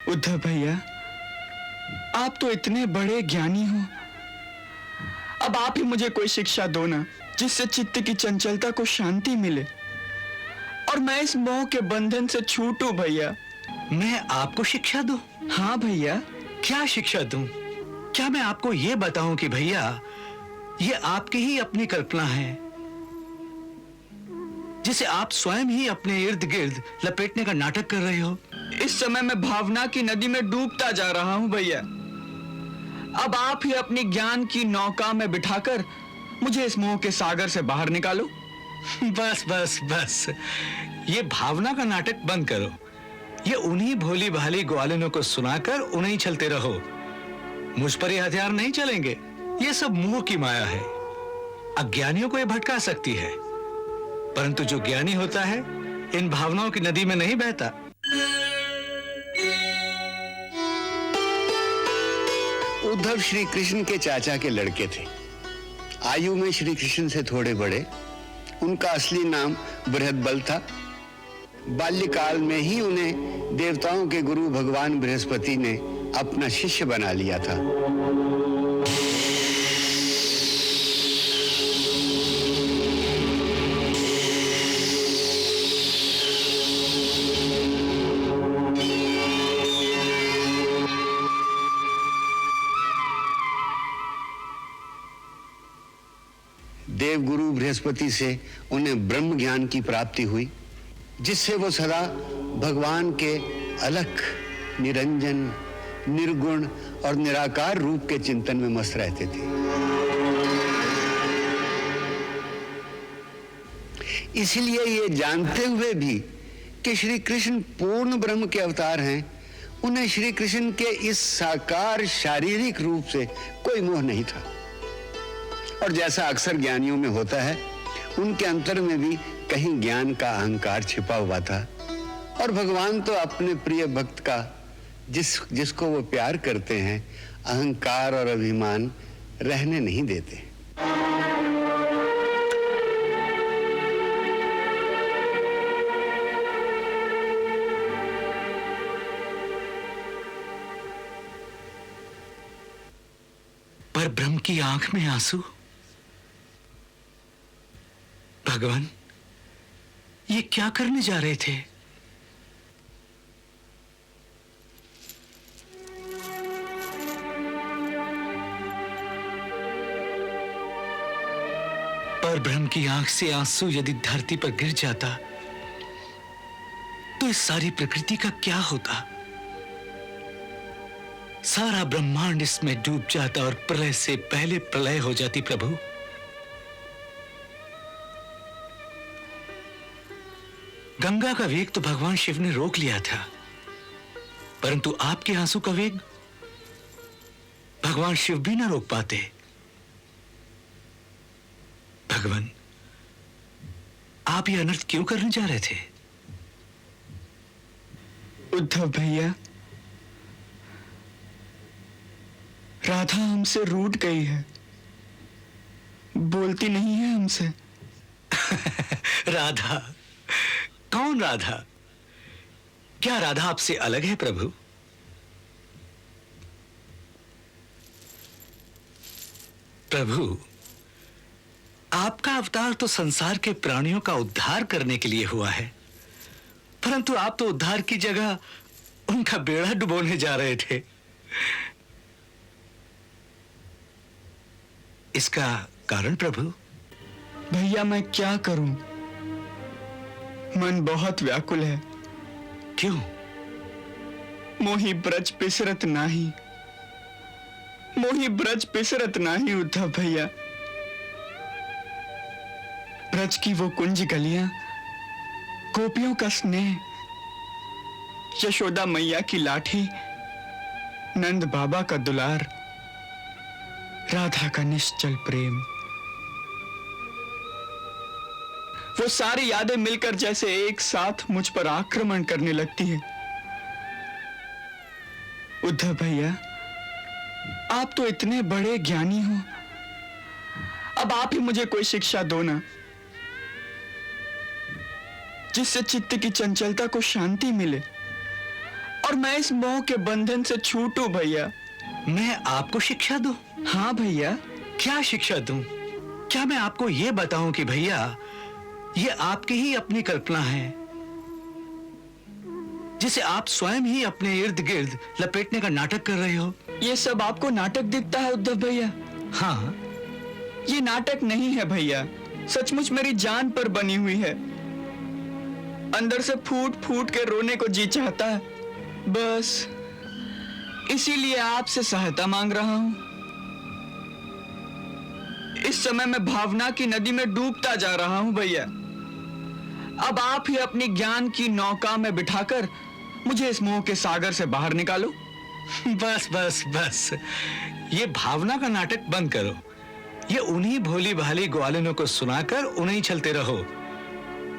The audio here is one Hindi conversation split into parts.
उद्धव भैया, आप तो इतने बड़े ज्ञानी हो, अब आप ही मुझे कोई शिक्षा दो ना, जिससे चित्त की चंचलता को शांति मिले और मैं इस मोह के बंधन से छूटूं भैया। मैं आपको शिक्षा दूं? हाँ भैया। क्या शिक्षा दूं? क्या मैं आपको यह बताऊं कि भैया ये आपकी ही अपनी कल्पना है, जिसे आप स्वयं ही अपने इर्द गिर्द लपेटने का नाटक कर रहे हो? इस समय मैं भावना की नदी में डूबता जा रहा हूं भैया। अब आप ही अपनी ज्ञान की नौका में बिठाकर मुझे इस मोह के सागर से बाहर निकालो। बस बस बस, ये भावना का नाटक बंद करो। ये उन्हीं भोली भाली ग्वालिनों को सुनाकर उन्हें ही चलते रहो। मुझ पर ये हथियार नहीं चलेंगे। ये सब मोह की माया है। अज्ञानियों को ये भटका सकती है, परंतु जो ज्ञानी होता है इन भावनाओं की नदी में नहीं बहता। उद्धव श्री कृष्ण के चाचा के लड़के थे। आयु में श्री कृष्ण से थोड़े बड़े। उनका असली नाम बृहदबल था। बाल्यकाल में ही उन्हें देवताओं के गुरु भगवान बृहस्पति ने अपना शिष्य बना लिया था। देवगुरु बृहस्पति से उन्हें ब्रह्म ज्ञान की प्राप्ति हुई, जिससे वो सदा भगवान के अलख, निरंजन, निर्गुण और निराकार रूप के चिंतन में मस्त रहते थे। इसलिए ये जानते हुए भी कि श्री कृष्ण पूर्ण ब्रह्म के अवतार हैं, उन्हें श्री कृष्ण के इस साकार शारीरिक रूप से कोई मोह नहीं था। और जैसा अक्सर ज्ञानियों में होता है, उनके अंतर में भी कहीं ज्ञान का अहंकार छिपा हुआ था। और भगवान तो अपने प्रिय भक्त का, जिसको वो प्यार करते हैं, अहंकार और अभिमान रहने नहीं देते। पर ब्रह्म की आंख में आंसू। भगवान, ये क्या करने जा रहे थे? पर ब्रह्म की आंख से आंसू यदि धरती पर गिर जाता तो इस सारी प्रकृति का क्या होता? सारा ब्रह्मांड इसमें डूब जाता और प्रलय से पहले प्रलय हो जाती। प्रभु, गंगा का वेग तो भगवान शिव ने रोक लिया था, परंतु आपके आंसू का वेग भगवान शिव भी ना रोक पाते। भगवान, आप ये अनर्थ क्यों करने जा रहे थे? उद्धव भैया, राधा हमसे रूठ गई है, बोलती नहीं है हमसे। राधा? कौन राधा? क्या राधा आपसे अलग है प्रभु? प्रभु, आपका अवतार तो संसार के प्राणियों का उद्धार करने के लिए हुआ है, परंतु आप तो उद्धार की जगह उनका बेड़ा डुबोने जा रहे थे। इसका कारण प्रभु? भैया, मैं क्या करूं? मन बहुत व्याकुल है। क्यों? मोही ब्रज पिसरत नाही, मोही ब्रज पिसरत नाही उद्धव भैया। ब्रज की वो कुंज गलियां, गोपियों का स्नेह, यशोदा मैया की लाठी, नंद बाबा का दुलार, राधा का निश्चल प्रेम, वो सारी यादें मिलकर जैसे एक साथ मुझ पर आक्रमण करने लगती है। उद्धव भैया, आप तो इतने बड़े ज्ञानी हो, अब आप ही मुझे कोई शिक्षा दो ना, जिससे चित्त की चंचलता को शांति मिले और मैं इस मोह के बंधन से छूटूं भैया। मैं आपको शिक्षा दूं? हाँ भैया। क्या शिक्षा दूं? क्या मैं आपको यह बताऊं कि भैया ये आपकी ही अपनी कल्पना है, जिसे आप स्वयं ही अपने इर्द गिर्द लपेटने का नाटक कर रहे हो? ये सब आपको नाटक दिखता है उद्धव भैया? हाँ। ये नाटक नहीं है भैया, सचमुच मेरी जान पर बनी हुई है। अंदर से फूट फूट के रोने को जी चाहता है, बस इसीलिए आपसे सहायता मांग रहा हूं। इस समय मैं भावना की नदी में डूबता जा रहा हूं भैया। अब आप ही अपनी ज्ञान की नौका में बिठाकर मुझे इस मोह के सागर से बाहर निकालो। बस बस बस, ये भावना का नाटक बंद करो। ये उन्हीं भोली भाली ग्वालिनों को सुनाकर उन्हीं चलते रहो।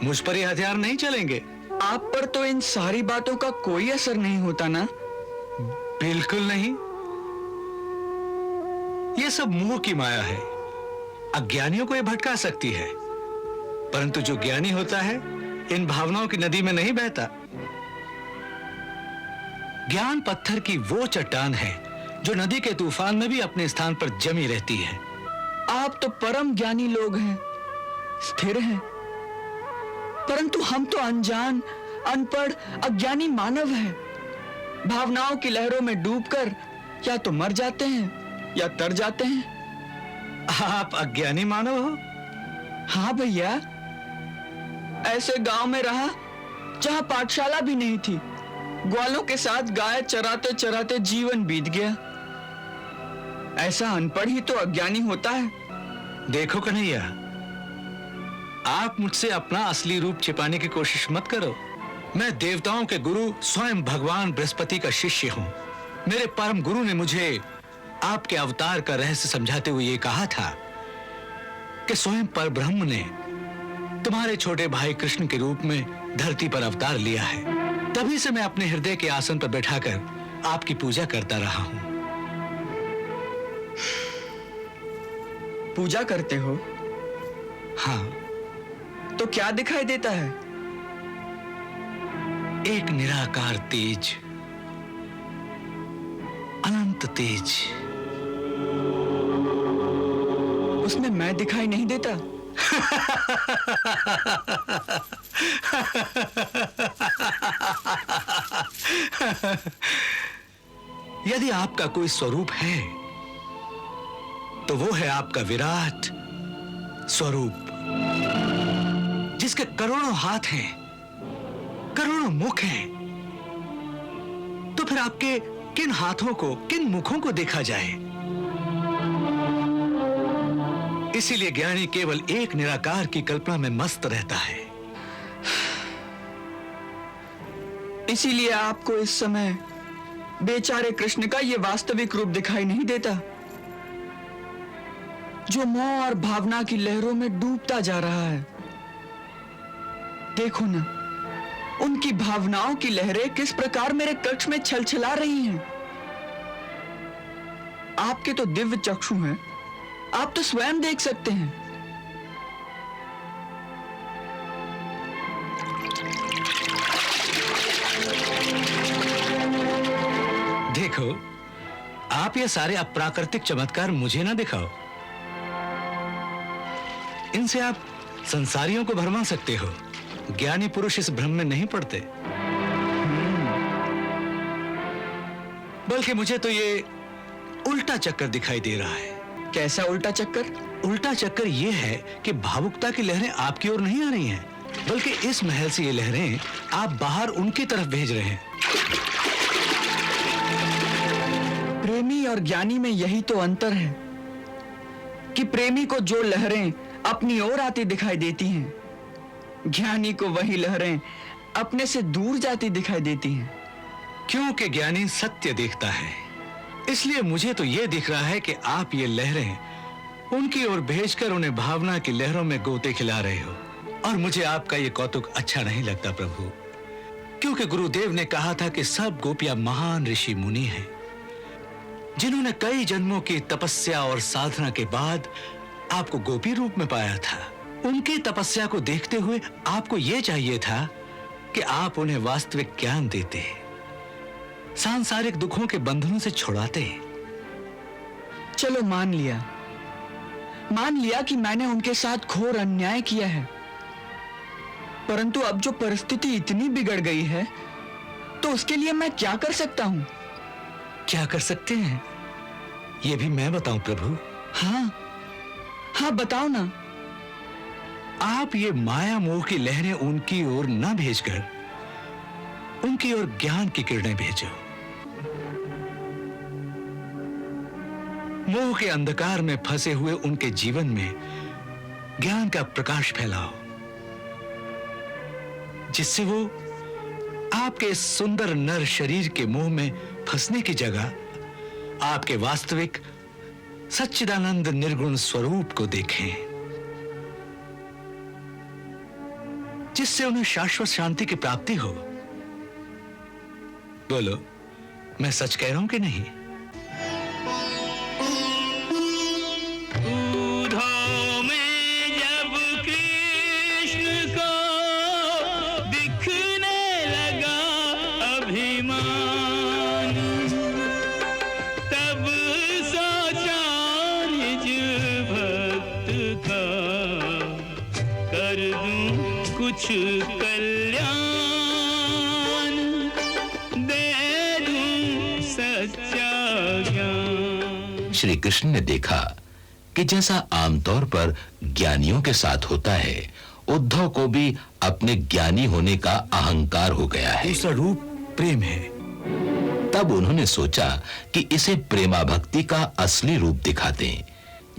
मुझ पर ये हथियार नहीं चलेंगे। आप पर तो इन सारी बातों का कोई असर नहीं होता ना? बिल्कुल नहीं। ये सब मोह की माया है। अज्ञानियों को ये भटका सकती है, परंतु जो ज्ञानी होता है इन भावनाओं की नदी में नहीं बहता। ज्ञान पत्थर की वो चट्टान है जो नदी के तूफान में भी अपने स्थान पर जमी रहती है। आप तो परम ज्ञानी लोग हैं, स्थिर हैं, परंतु हम तो अनजान, अनपढ़, अज्ञानी मानव हैं। भावनाओं की लहरों में डूबकर या तो मर जाते हैं या तर जाते हैं। आप अज्ञानी मानव हो? हाँ भैया, ऐसे गांव में रहा जहां पाठशाला भी नहीं थी। ग्वालों के साथ गाय चराते चराते जीवन बीत गया। ऐसा अनपढ़ ही तो अज्ञानी होता है। देखो कन्हैया, आप मुझसे अपना असली रूप छिपाने की कोशिश मत करो। मैं देवताओं के गुरु स्वयं भगवान बृहस्पति का शिष्य हूं। मेरे परम गुरु ने मुझे आपके अवतार का रहस्य समझाते हुए ये कहा था कि स्वयं परब्रह्म ने तुम्हारे छोटे भाई कृष्ण के रूप में धरती पर अवतार लिया है। तभी से मैं अपने हृदय के आसन पर बैठाकर आपकी पूजा करता रहा हूं। पूजा करते हो? हाँ। तो क्या दिखाई देता है? एक निराकार तेज, अनंत तेज। उसमें मैं दिखाई नहीं देता? यदि आपका कोई स्वरूप है तो वो है आपका विराट स्वरूप, जिसके करोड़ों हाथ हैं, करोड़ों मुख हैं। तो फिर आपके किन हाथों को, किन मुखों को देखा जाए? इसीलिए ज्ञानी केवल एक निराकार की कल्पना में मस्त रहता है। इसीलिए आपको इस समय बेचारे कृष्ण का यह वास्तविक रूप दिखाई नहीं देता, जो मोह और भावना की लहरों में डूबता जा रहा है। देखो ना, उनकी भावनाओं की लहरें किस प्रकार मेरे कक्ष में छलछला रही हैं। आपके तो दिव्य चक्षु हैं, आप तो स्वयं देख सकते हैं। देखो, आप ये सारे अप्राकृतिक चमत्कार मुझे ना दिखाओ। इनसे आप संसारियों को भरमा सकते हो। ज्ञानी पुरुष इस भ्रम में नहीं पड़ते। बल्कि मुझे तो ये उल्टा चक्कर दिखाई दे रहा है। कैसा उल्टा चक्कर? उल्टा चक्कर ये है कि भावुकता की लहरें आपकी ओर नहीं आ रही हैं, बल्कि इस महल से ये लहरें आप बाहर उनकी तरफ भेज रहे हैं। प्रेमी और ज्ञानी में यही तो अंतर है कि प्रेमी को जो लहरें अपनी ओर आती दिखाई देती हैं, ज्ञानी को वही लहरें अपने से दूर जाती दिखाई देती हैं। क्योंकि ज्ञानी सत्य देखता है, इसलिए मुझे तो यह दिख रहा है कि आप ये लहरें उनकी ओर भेजकर उन्हें भावना की लहरों में गोते खिला रहे हो। और मुझे आपका ये कौतुक अच्छा नहीं लगता प्रभु, क्योंकि गुरुदेव ने कहा था कि सब गोपियां महान ऋषि मुनि हैं, जिन्होंने कई जन्मों की तपस्या और साधना के बाद आपको गोपी रूप में पाया था। उनकी तपस्या को देखते हुए आपको यह चाहिए था कि आप उन्हें वास्तविक ज्ञान देते, सांसारिक दुखों के बंधनों से छुड़ाते। चलो मान लिया कि मैंने उनके साथ घोर अन्याय किया है, परंतु अब जो परिस्थिति इतनी बिगड़ गई है तो उसके लिए मैं क्या कर सकता हूं? क्या कर सकते हैं ये भी मैं बताऊं प्रभु? हाँ बताओ ना। आप ये माया मोह की लहरें उनकी ओर न भेजकर उनकी ओर ज्ञान की किरणें भेजो। मोह के अंधकार में फंसे हुए उनके जीवन में ज्ञान का प्रकाश फैलाओ, जिससे वो आपके सुंदर नर शरीर के मोह में फंसने की जगह आपके वास्तविक सच्चिदानंद निर्गुण स्वरूप को देखें, जिससे उन्हें शाश्वत शांति की प्राप्ति हो। बोलो, मैं सच कह रहा हूं कि नहीं? कुछ कल्याण दे दूं सच्चा ज्ञान। श्री कृष्ण ने देखा कि जैसा आमतौर पर ज्ञानियों के साथ होता है, उद्धव को भी अपने ज्ञानी होने का अहंकार हो गया है। दूसरा रूप प्रेम है। तब उन्होंने सोचा कि इसे प्रेमा भक्ति का असली रूप दिखा दें,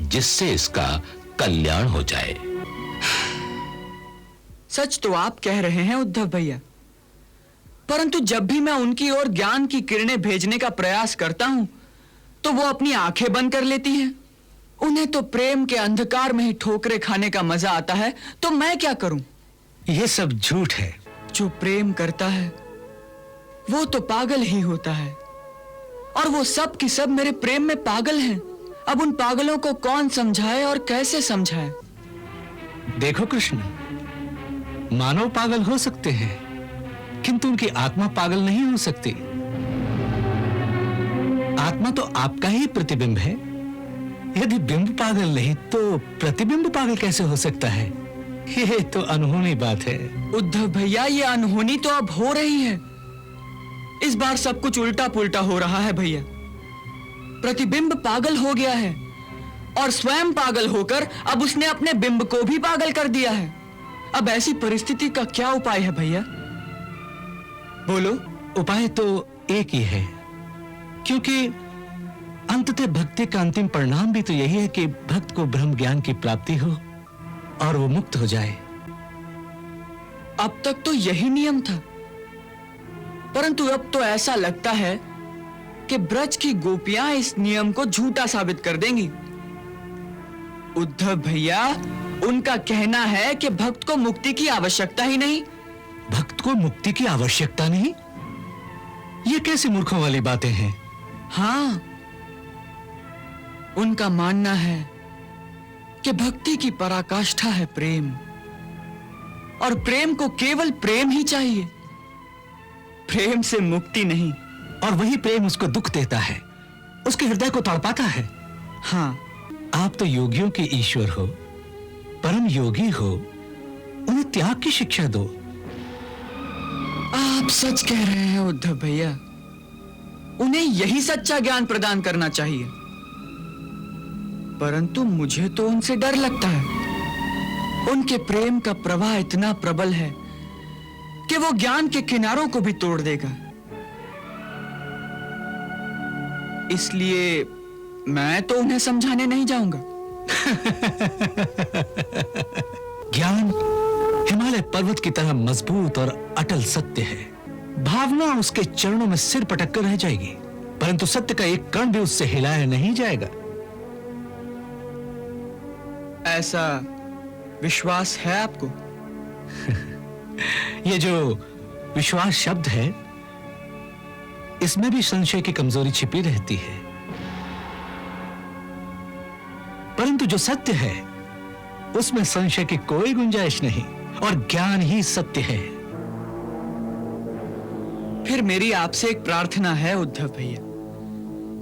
जिससे इसका कल्याण हो जाए। सच तो आप कह रहे हैं उद्धव भैया, परंतु जब भी मैं उनकी ओर ज्ञान की किरणें भेजने का प्रयास करता हूं तो वो अपनी आंखें बंद कर लेती हैं। उन्हें तो प्रेम के अंधकार में ही ठोकरे खाने का मजा आता है, तो मैं क्या करूं? यह सब झूठ है। जो प्रेम करता है वो तो पागल ही होता है, और वो सब की सब मेरे प्रेम में पागल हैं। अब उन पागलों को कौन समझाए और कैसे समझाए? देखो कृष्ण, मानव पागल हो सकते हैं, किंतु उनकी आत्मा पागल नहीं हो सकती। आत्मा तो आपका ही प्रतिबिंब है। यदि बिंब पागल नहीं तो प्रतिबिंब पागल कैसे हो सकता है? ये तो अनहोनी बात है। उद्धव भैया, ये अनहोनी तो अब हो रही है। इस बार सब कुछ उल्टा पुल्टा हो रहा है भैया। प्रतिबिंब पागल हो गया है और स्वयं पागल होकर अब उसने अपने बिंब को भी पागल कर दिया है। अब ऐसी परिस्थिति का क्या उपाय है भैया? बोलो। उपाय तो एक ही है, क्योंकि अंततः भक्ति का अंतिम परिणाम भी तो यही है कि भक्त को ब्रह्म ज्ञान की प्राप्ति हो और वो मुक्त हो जाए। अब तक तो यही नियम था, परंतु अब तो ऐसा लगता है कि ब्रज की गोपियां इस नियम को झूठा साबित कर देंगी। उद्धव भैया, उनका कहना है कि भक्त को मुक्ति की आवश्यकता ही नहीं। भक्त को मुक्ति की आवश्यकता नहीं? ये कैसी मूर्खों वाली बातें हैं? हाँ, उनका मानना है कि भक्ति की पराकाष्ठा है प्रेम, और प्रेम को केवल प्रेम ही चाहिए, प्रेम से मुक्ति नहीं। और वही प्रेम उसको दुख देता है, उसके हृदय को तड़पाता है। हाँ, आप तो योगियों के ईश्वर हो, परम योगी हो, उन्हें त्याग की शिक्षा दो। आप सच कह रहे हैं उद्धव भैया, उन्हें यही सच्चा ज्ञान प्रदान करना चाहिए, परंतु मुझे तो उनसे डर लगता है। उनके प्रेम का प्रवाह इतना प्रबल है कि वो ज्ञान के किनारों को भी तोड़ देगा। इसलिए मैं तो उन्हें समझाने नहीं जाऊंगा। ज्ञान हिमालय पर्वत की तरह मजबूत और अटल सत्य है। भावना उसके चरणों में सिर पटक कर रह जाएगी, परंतु सत्य का एक कण भी उससे हिलाया नहीं जाएगा। ऐसा विश्वास है आपको? ये जो विश्वास शब्द है, इसमें भी संशय की कमजोरी छिपी रहती है, परंतु जो सत्य है उसमें संशय की कोई गुंजाइश नहीं, और ज्ञान ही सत्य है। फिर मेरी आपसे एक प्रार्थना है उद्धव भैया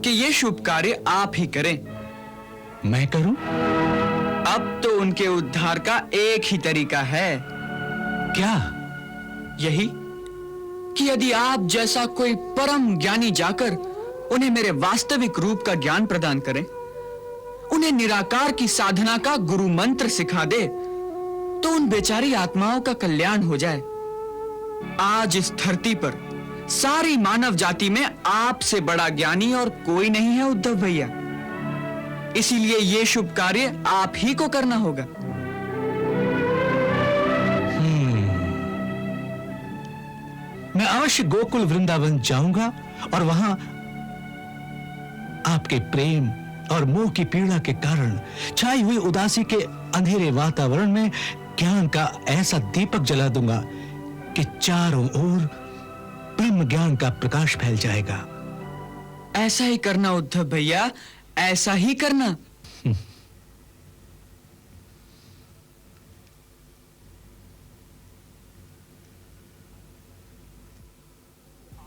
कि ये शुभ कार्य आप ही करें। मैं करूं? अब तो उनके उद्धार का एक ही तरीका है। क्या? यही कि यदि आप जैसा कोई परम ज्ञानी जाकर उन्हें मेरे वास्तविक रूप का ज्ञान प्रदान करें, उन्हें निराकार की साधना का गुरु मंत्र सिखा दे, तो उन बेचारी आत्माओं का कल्याण हो जाए। आज इस धरती पर सारी मानव जाति में आपसे बड़ा ज्ञानी और कोई नहीं है उद्धव भैया। इसीलिए यह शुभ कार्य आप ही को करना होगा। मैं अवश्य गोकुल वृंदावन जाऊंगा और वहां आपके प्रेम और मोह की पीड़ा के कारण छाई हुई उदासी के अंधेरे वातावरण में ज्ञान का ऐसा दीपक जला दूंगा कि चारों ओर ब्रह्म ज्ञान का प्रकाश फैल जाएगा। ऐसा ही करना उद्धव भैया, ऐसा ही करना।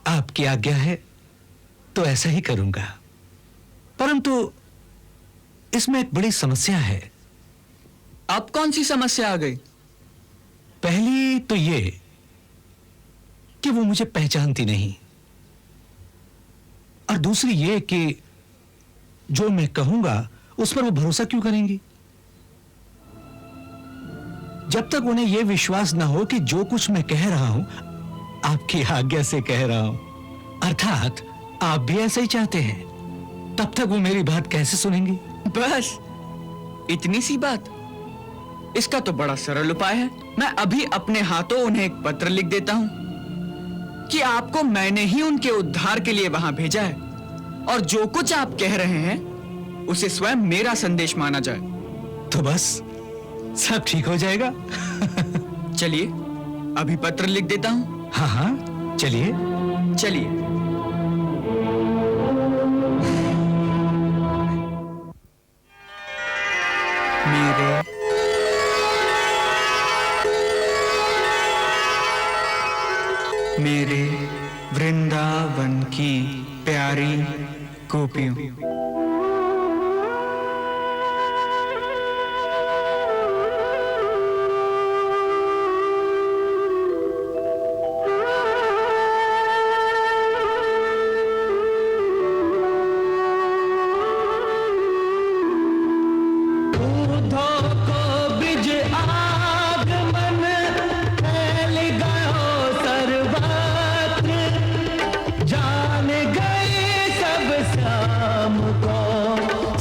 आपकी आज्ञा है तो ऐसा ही करूंगा, परंतु इसमें एक बड़ी समस्या है। अब कौन सी समस्या आ गई? पहली तो ये कि वो मुझे पहचानती नहीं, और दूसरी ये कि जो मैं कहूंगा उस पर वो भरोसा क्यों करेंगी। जब तक उन्हें यह विश्वास ना हो कि जो कुछ मैं कह रहा हूं आपकी आज्ञा से कह रहा हूं, अर्थात आप भी ऐसा ही चाहते हैं, तब तक वो मेरी बात कैसे सुनेंगी। बस इतनी सी बात। इसका तो बड़ा सरल उपाय है। मैं अभी अपने हाथों उन्हें एक पत्र लिख देता हूं कि आपको मैंने ही उनके उद्धार के लिए वहां भेजा है, और जो कुछ आप कह रहे हैं उसे स्वयं मेरा संदेश माना जाए। तो बस सब ठीक हो जाएगा। चलिए अभी पत्र लिख देता हूं। हाँ हाँ, चलिए चलिए। मेरे वृंदावन की प्यारी गोपियों,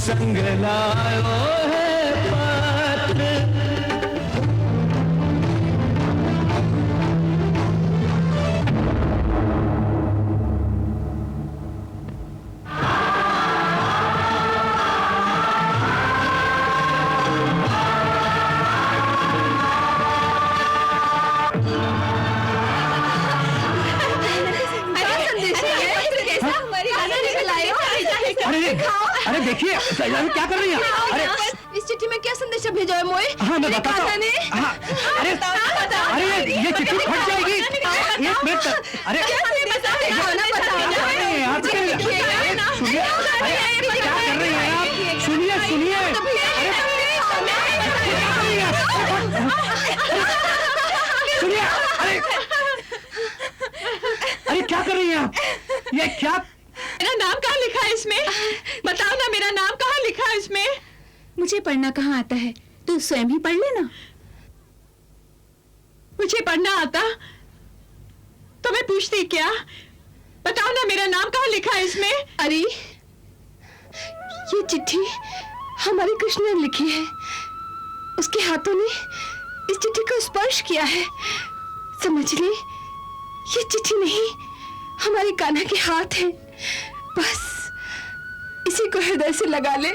संग लायो है पत्र। अरे देखिए क्या कर रही हैं? अरे इस चिट्ठी में क्या संदेश भेजा है मोए? हाँ मैं बताता हूँ। हाँ, अरे ये चिट्ठी फट जाएगी। एक मिनट तक। अरे क्या कर रही हैं आप? सुनिए सुनिए। सुनिए। अरे क्या कर रही हैं आप? ये क्या? मेरा नाम कहाँ लिखा है इसमें? बताओ ना, मेरा नाम कहाँ लिखा है इसमें? मुझे पढ़ना कहाँ आता है? तू स्वयं ही पढ़ लेना। मुझे पढ़ना आता तो मैं पूछती क्या? बताओ ना, मेरा नाम कहाँ लिखा है इसमें? अरे ये चिट्ठी हमारे कृष्ण ने लिखी है। उसके हाथों ने इस चिट्ठी को स्पर्श किया है। समझ ले, ये चिट्ठी नहीं, हमारे कान्हा के हाथ है। बस इसी को हृदय से लगा ले।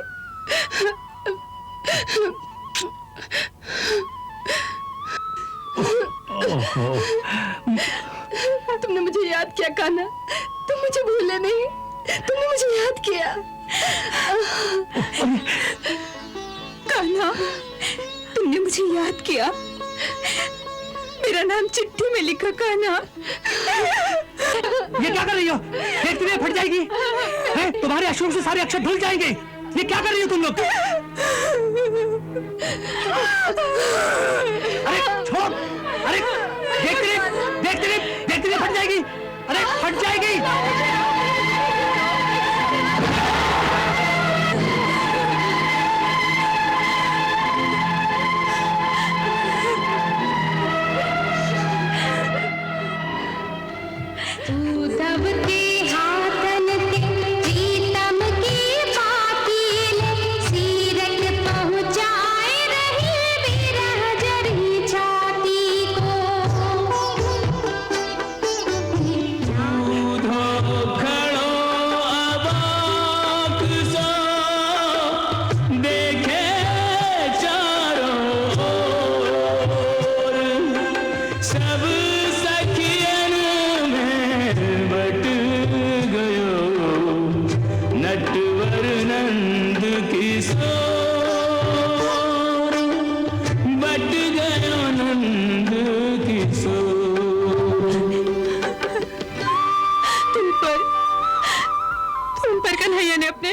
तुमने मुझे याद किया कान्हा, तुम मुझे भूले नहीं, तुमने मुझे याद किया। कान्हा, तुमने मुझे याद किया। मेरा नाम चिट्ठी में लिखा कान्हा। ये क्या कर रही हो? देखती नहीं फट जाएगी। हैं? तुम्हारे अश्रु से सारे अक्षर धुल जाएंगे। ये क्या कर रही हो तुम लोग? अरे छोड़! अरे देखती नहीं फट जाएगी। अरे फट जाएगी।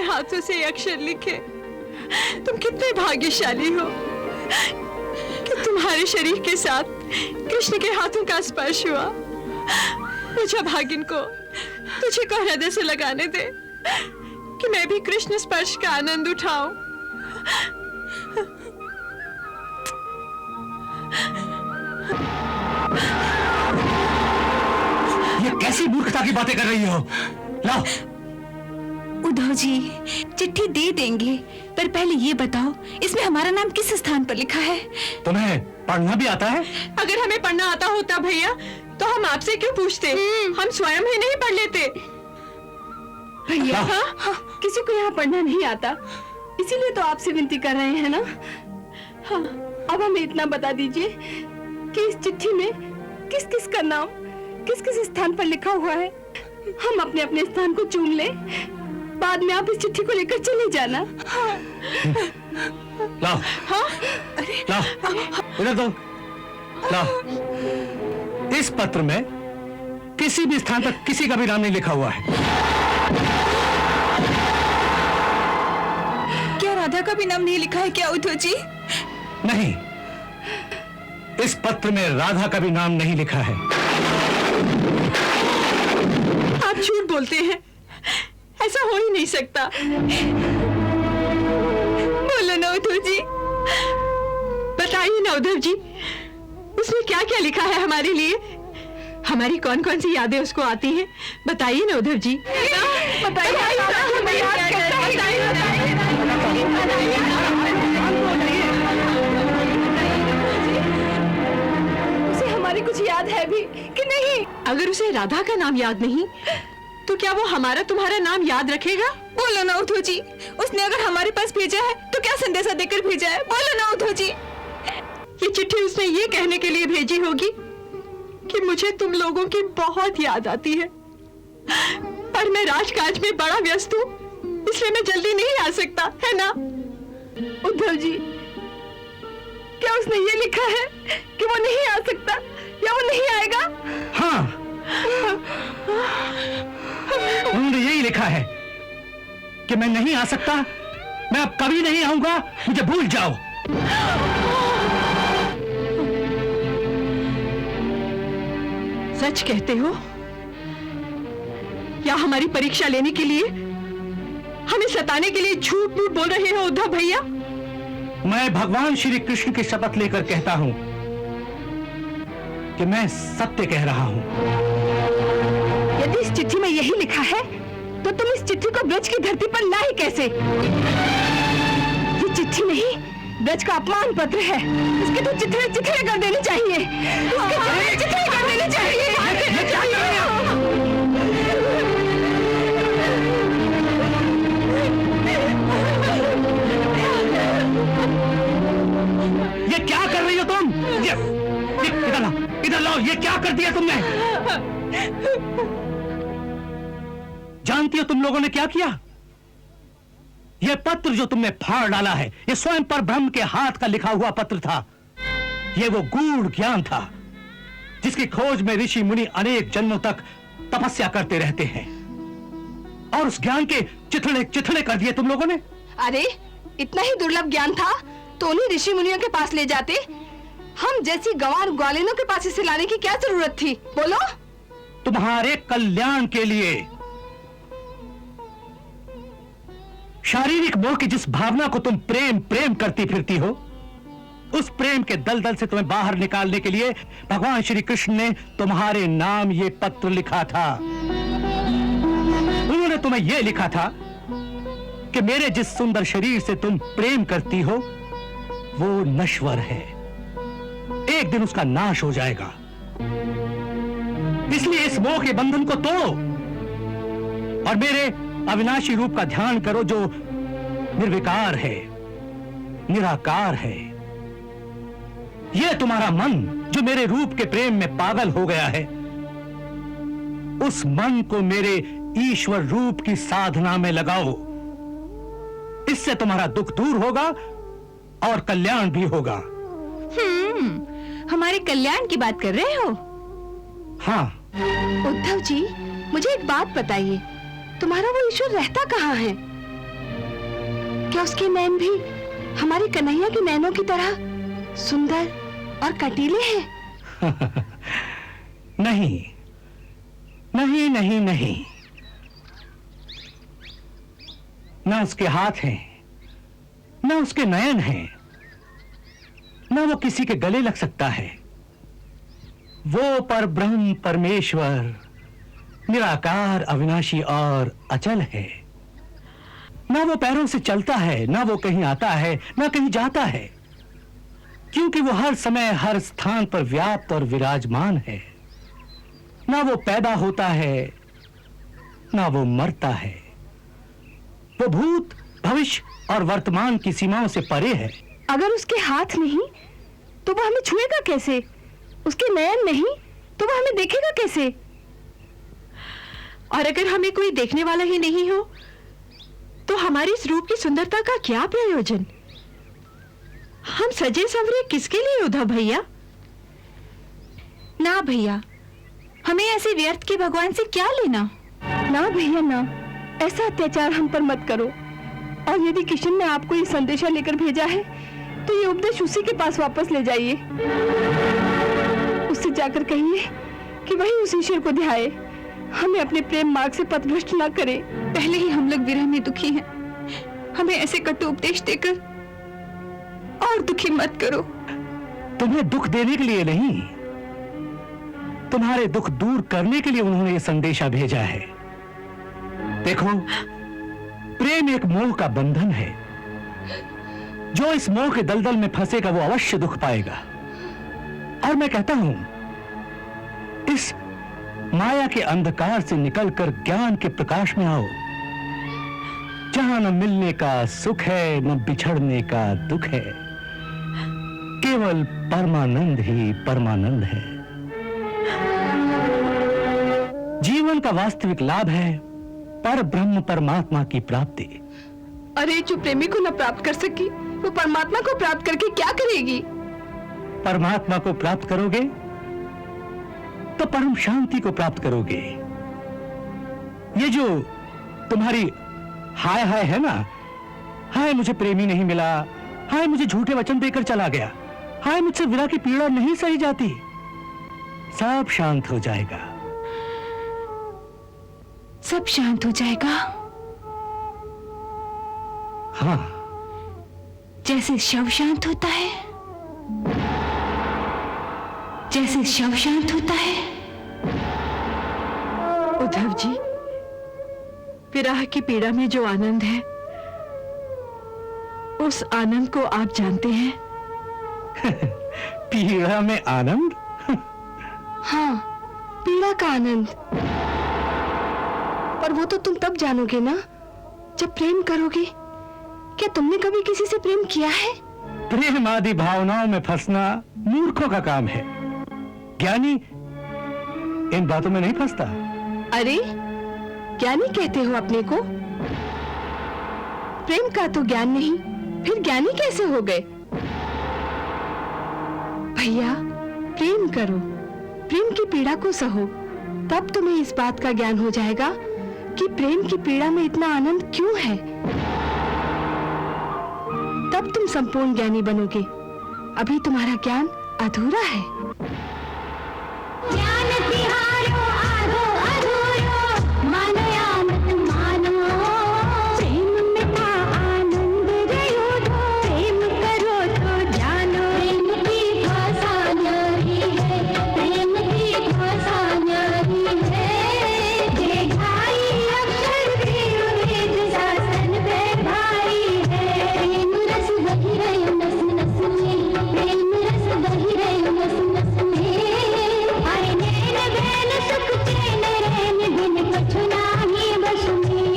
हाथों से ये अक्षर लिखे। तुम कितने भाग्यशाली हो कि तुम्हारे शरीर के साथ कृष्ण के हाथों का स्पर्श हुआ। मुझे भागिन को तुझे को हृदय से लगाने दे कि मैं भी कृष्ण स्पर्श का आनंद उठाऊं। ये कैसी मूर्खता की बातें कर रही हो? लाओ। उद्धव जी, चिट्ठी दे देंगे, पर पहले ये बताओ इसमें हमारा नाम किस स्थान पर लिखा है? तुम्हें पढ़ना भी आता है? अगर हमें पढ़ना आता होता भैया तो हम आपसे क्यों पूछते? हम स्वयं ही नहीं पढ़ लेते। भैया हाँ, किसी को यहाँ पढ़ना नहीं आता, इसीलिए तो आपसे विनती कर रहे हैं ना। हाँ, अब हमें इतना बता दीजिए कि इस चिट्ठी में किस किस का नाम किस किस स्थान पर लिखा हुआ है। हम अपने अपने स्थान को चुन ले, बाद में आप इस चिट्ठी को लेकर चले जाना। लाओ। हाँ? लाओ, इधर दो। लाओ। इस पत्र में किसी भी स्थान पर किसी का भी नाम नहीं लिखा हुआ है। क्या राधा का भी नाम नहीं लिखा है क्या उद्धव जी? नहीं, इस पत्र में राधा का भी नाम नहीं लिखा है। आप झूठ बोलते हैं, ऐसा हो ही नहीं सकता। बोलो ना उद्धव जी, बताइए ना उद्धव जी, उसमें क्या क्या लिखा है हमारे लिए? हमारी कौन कौन सी यादें उसको आती हैं? बताइए ना उद्धव जी। उसे हमारी कुछ याद है भी कि नहीं? अगर उसे राधा का नाम याद नहीं तो क्या वो हमारा तुम्हारा नाम याद रखेगा? बोलो ना उद्धव जी, उसने अगर हमारे पास भेजा है तो क्या संदेशा देकर भेजा है? बोलो ना उद्धव जी। ये चिट्ठी उसने ये कहने के लिए भेजी होगी कि मुझे तुम लोगों की बहुत याद आती है, पर मैं राजकाज में बड़ा व्यस्त हूँ, इसलिए मैं जल्दी नहीं आ सकता, है ना उद्धव जी? क्या उसने ये लिखा है कि वो नहीं आ सकता या वो नहीं आएगा? हाँ, उन्होंने यही लिखा है कि मैं नहीं आ सकता, मैं अब कभी नहीं आऊंगा, मुझे भूल जाओ। सच कहते हो या हमारी परीक्षा लेने के लिए, हमें सताने के लिए झूठ मूठ बोल रहे हो उद्धव भैया? मैं भगवान श्री कृष्ण की शपथ लेकर कहता हूं कि मैं सत्य कह रहा हूं। यदि इस चिट्ठी में यही लिखा है तो तुम इस चिट्ठी को ब्रज की धरती पर लाई कैसे? ये चिट्ठी नहीं, ब्रज का अपमान पत्र है। इसके तो चिट्ठी चिट्ठी कर देनी चाहिए। इसके चिट्ठी कर देनी चाहिए। ये क्या कर रहे हो? ये क्या कर रही हो तुम? इधर लाओ, ये क्या कर दिया तुमने? जानती हो तुम लोगों ने क्या किया? यह पत्र जो तुमने फाड़ डाला है, यह स्वयं पर ब्रह्म के हाथ का लिखा हुआ पत्र था। यह वो गूढ़ ज्ञान था जिसकी खोज में ऋषि मुनि अनेक जन्मों तक तपस्या करते रहते हैं और उस ज्ञान के चिथड़े चिथड़े कर दिए तुम लोगों ने। अरे इतना ही दुर्लभ ज्ञान था तो उन्हीं ऋषि मुनियों के पास ले जाते। हम जैसी गंवार ग्वालिनों के पास इसे लाने की क्या जरूरत थी? बोलो। तुम्हारे कल्याण के लिए। शारीरिक मोह की जिस भावना को तुम प्रेम प्रेम करती फिरती हो, उस प्रेम के दलदल से तुम्हें बाहर निकालने के लिए भगवान श्री कृष्ण ने तुम्हारे नाम ये पत्र लिखा था। उन्होंने तुम्हें यह लिखा था कि मेरे जिस सुंदर शरीर से तुम प्रेम करती हो वो नश्वर है, एक दिन उसका नाश हो जाएगा। इसलिए इस मोह के बंधन को तोड़ो और मेरे अविनाशी रूप का ध्यान करो जो निर्विकार है, निराकार है। यह तुम्हारा मन जो मेरे रूप के प्रेम में पागल हो गया है, उस मन को मेरे ईश्वर रूप की साधना में लगाओ। इससे तुम्हारा दुख दूर होगा और कल्याण भी होगा। हमारे कल्याण की बात कर रहे हो? हाँ। उद्धव जी, मुझे एक बात बताइए, तुम्हारा वो ईश्वर रहता कहाँ है? क्या उसके नैन भी हमारे कन्हैया के नैनों की तरह सुंदर और कटीले हैं? नहीं, नहीं, नहीं, नहीं। ना उसके हाथ हैं, ना उसके नयन हैं, ना वो किसी के गले लग सकता है। वो पर ब्रह्म परमेश्वर निराकार, अविनाशी और अचल है। ना वो पैरों से चलता है, ना वो कहीं आता है, ना कहीं जाता है, क्योंकि वो हर समय हर स्थान पर व्याप्त और विराजमान है। ना वो पैदा होता है, ना वो मरता है। वो भूत, भविष्य और वर्तमान की सीमाओं से परे है। अगर उसके हाथ नहीं तो वो हमें छुएगा कैसे? उसके नयन नहीं तो वो हमें देखेगा कैसे? और अगर हमें कोई देखने वाला ही नहीं हो तो हमारी इस रूप की सुंदरता का क्या प्रयोजन? हम सजे संवरे किसके लिए उद्धव भैया? ना भैया, हमें ऐसे व्यर्थ के भगवान से क्या लेना? ना भैया ना, ऐसा अत्याचार हम पर मत करो। और यदि किशन ने आपको ये संदेशा लेकर भेजा है तो ये उपदेश उसी के पास वापस ले जाइए। उससे जाकर कहिए कि वही उस ईश्वर को ध्याए, हमें अपने प्रेम मार्ग से पथभ्रष्ट ना करे। पहले ही हम लोग विरह में दुखी हैं, हमें ऐसे कटु उपदेश देकर और दुखी मत करो। तुम्हें दुख देने के लिए नहीं, तुम्हारे दुख दूर करने के लिए उन्होंने ये संदेशा भेजा है। देखो, प्रेम एक मोह का बंधन है। जो इस मोह के दलदल में फंसेगा वो अवश्य दुख पाएगा। और मैं कहता हूं, इस माया के अंधकार से निकलकर ज्ञान के प्रकाश में आओ, जहां न मिलने का सुख है न बिछड़ने का दुख है, केवल परमानंद ही परमानंद है। जीवन का वास्तविक लाभ है पर ब्रह्म परमात्मा की प्राप्ति। अरे जो प्रेमी को न प्राप्त कर सकी वो परमात्मा को प्राप्त करके क्या करेगी? परमात्मा को प्राप्त करोगे तो परम शांति को प्राप्त करोगे। ये जो तुम्हारी हाय हाय है ना, हाय मुझे प्रेमी नहीं मिला, हाय मुझे झूठे वचन देकर चला गया, हाय मुझसे विरह की पीड़ा नहीं सही जाती, सब शांत हो जाएगा। सब शांत हो जाएगा? हाँ, जैसे शव शांत होता है, जैसे शव शांत होता है। उद्धव जी, विरह की पीड़ा में जो आनंद है उस आनंद को आप जानते हैं? पीड़ा में आनंद? हाँ, पीड़ा का आनंद। पर वो तो तुम तब जानोगे ना जब प्रेम करोगे। क्या तुमने कभी किसी से प्रेम किया है? प्रेम आदि भावनाओं में फंसना मूर्खों का काम है। ज्ञानी इन बातों में नहीं फंसता। अरे, ज्ञानी कहते हो अपने को? प्रेम का तो ज्ञान नहीं, फिर ज्ञानी कैसे हो गए? भैया, प्रेम करो, प्रेम की पीड़ा को सहो, तब तुम्हें इस बात का ज्ञान हो जाएगा कि प्रेम की पीड़ा में इतना आनंद क्यों है। तब तुम संपूर्ण ज्ञानी बनोगे। अभी तुम्हारा ज्ञान अधूरा है। ज्ञान तिहारो आधो अधूरो, मानो या मत मानो, प्रेम में था आनंद रयो दो, प्रेम करो तो जानो, प्रेम की भाषा न्यारी है, प्रेम की भाषा न्यारी है, जे ढाई अक्षर प्रेम वेद शासन पे भारी है, प्रेम रस बही रयो नस नस में, प्रेम रस बही रयो नस नस में, हरे नैन बैन सुख चैन रैन दिन कछु नाही बस में,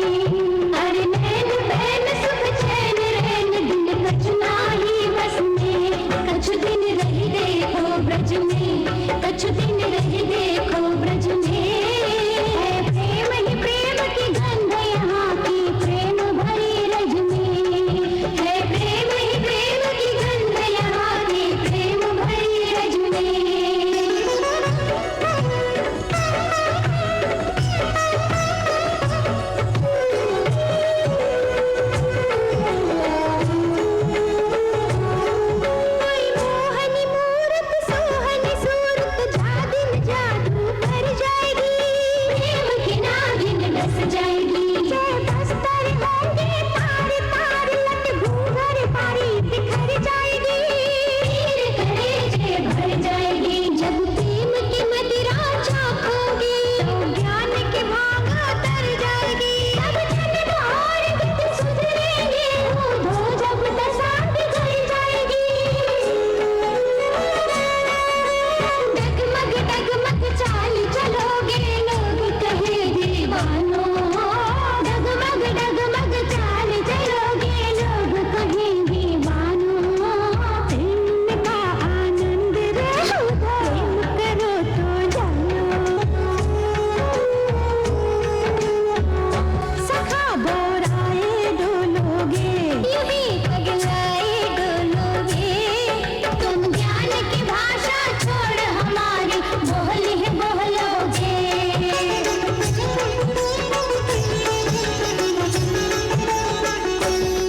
हरे नैन बैन सुख चैन रैन दिन कछु नाही बस में, कछु दिन रही देखो ब्रज में, कछु दिन रही देखो ब्रज में, है प्रेम ही प्रेम की गंध यहाँ की प्रेम भरी रज में, है प्रेम ही प्रेम की गंध यहाँ की प्रेम भरी रज में। कोई मोहनी मूरत सोहनी सूरत जादिन जादू कर जाएगी, प्रेम की नागिन डस जाएगी, जय बस्तर होंगे तार तार लट घूंघर पारी बिखर जाएगी, तीर कलेजे भर जाएगी, जब प्रेम की मदिरा चाखोगी तो ज्ञान के भाग तर जाएगी, तब जन्म और गति सुधरेंगे, धो जब दशा बिगड़ जाएगी, डगमग चाल चलोगे लोग कहे दीवानो, डगमग चाल चलोगे लोग कहे दीवानो, प्रेम का आनंद रहो प्रेम करो तो जानो, सखा बोराए डोलोगे यूं ही पगलाए डोलोगे, तुम ज्ञान की भाषा छोड़ हमारी बोली बोलोगे,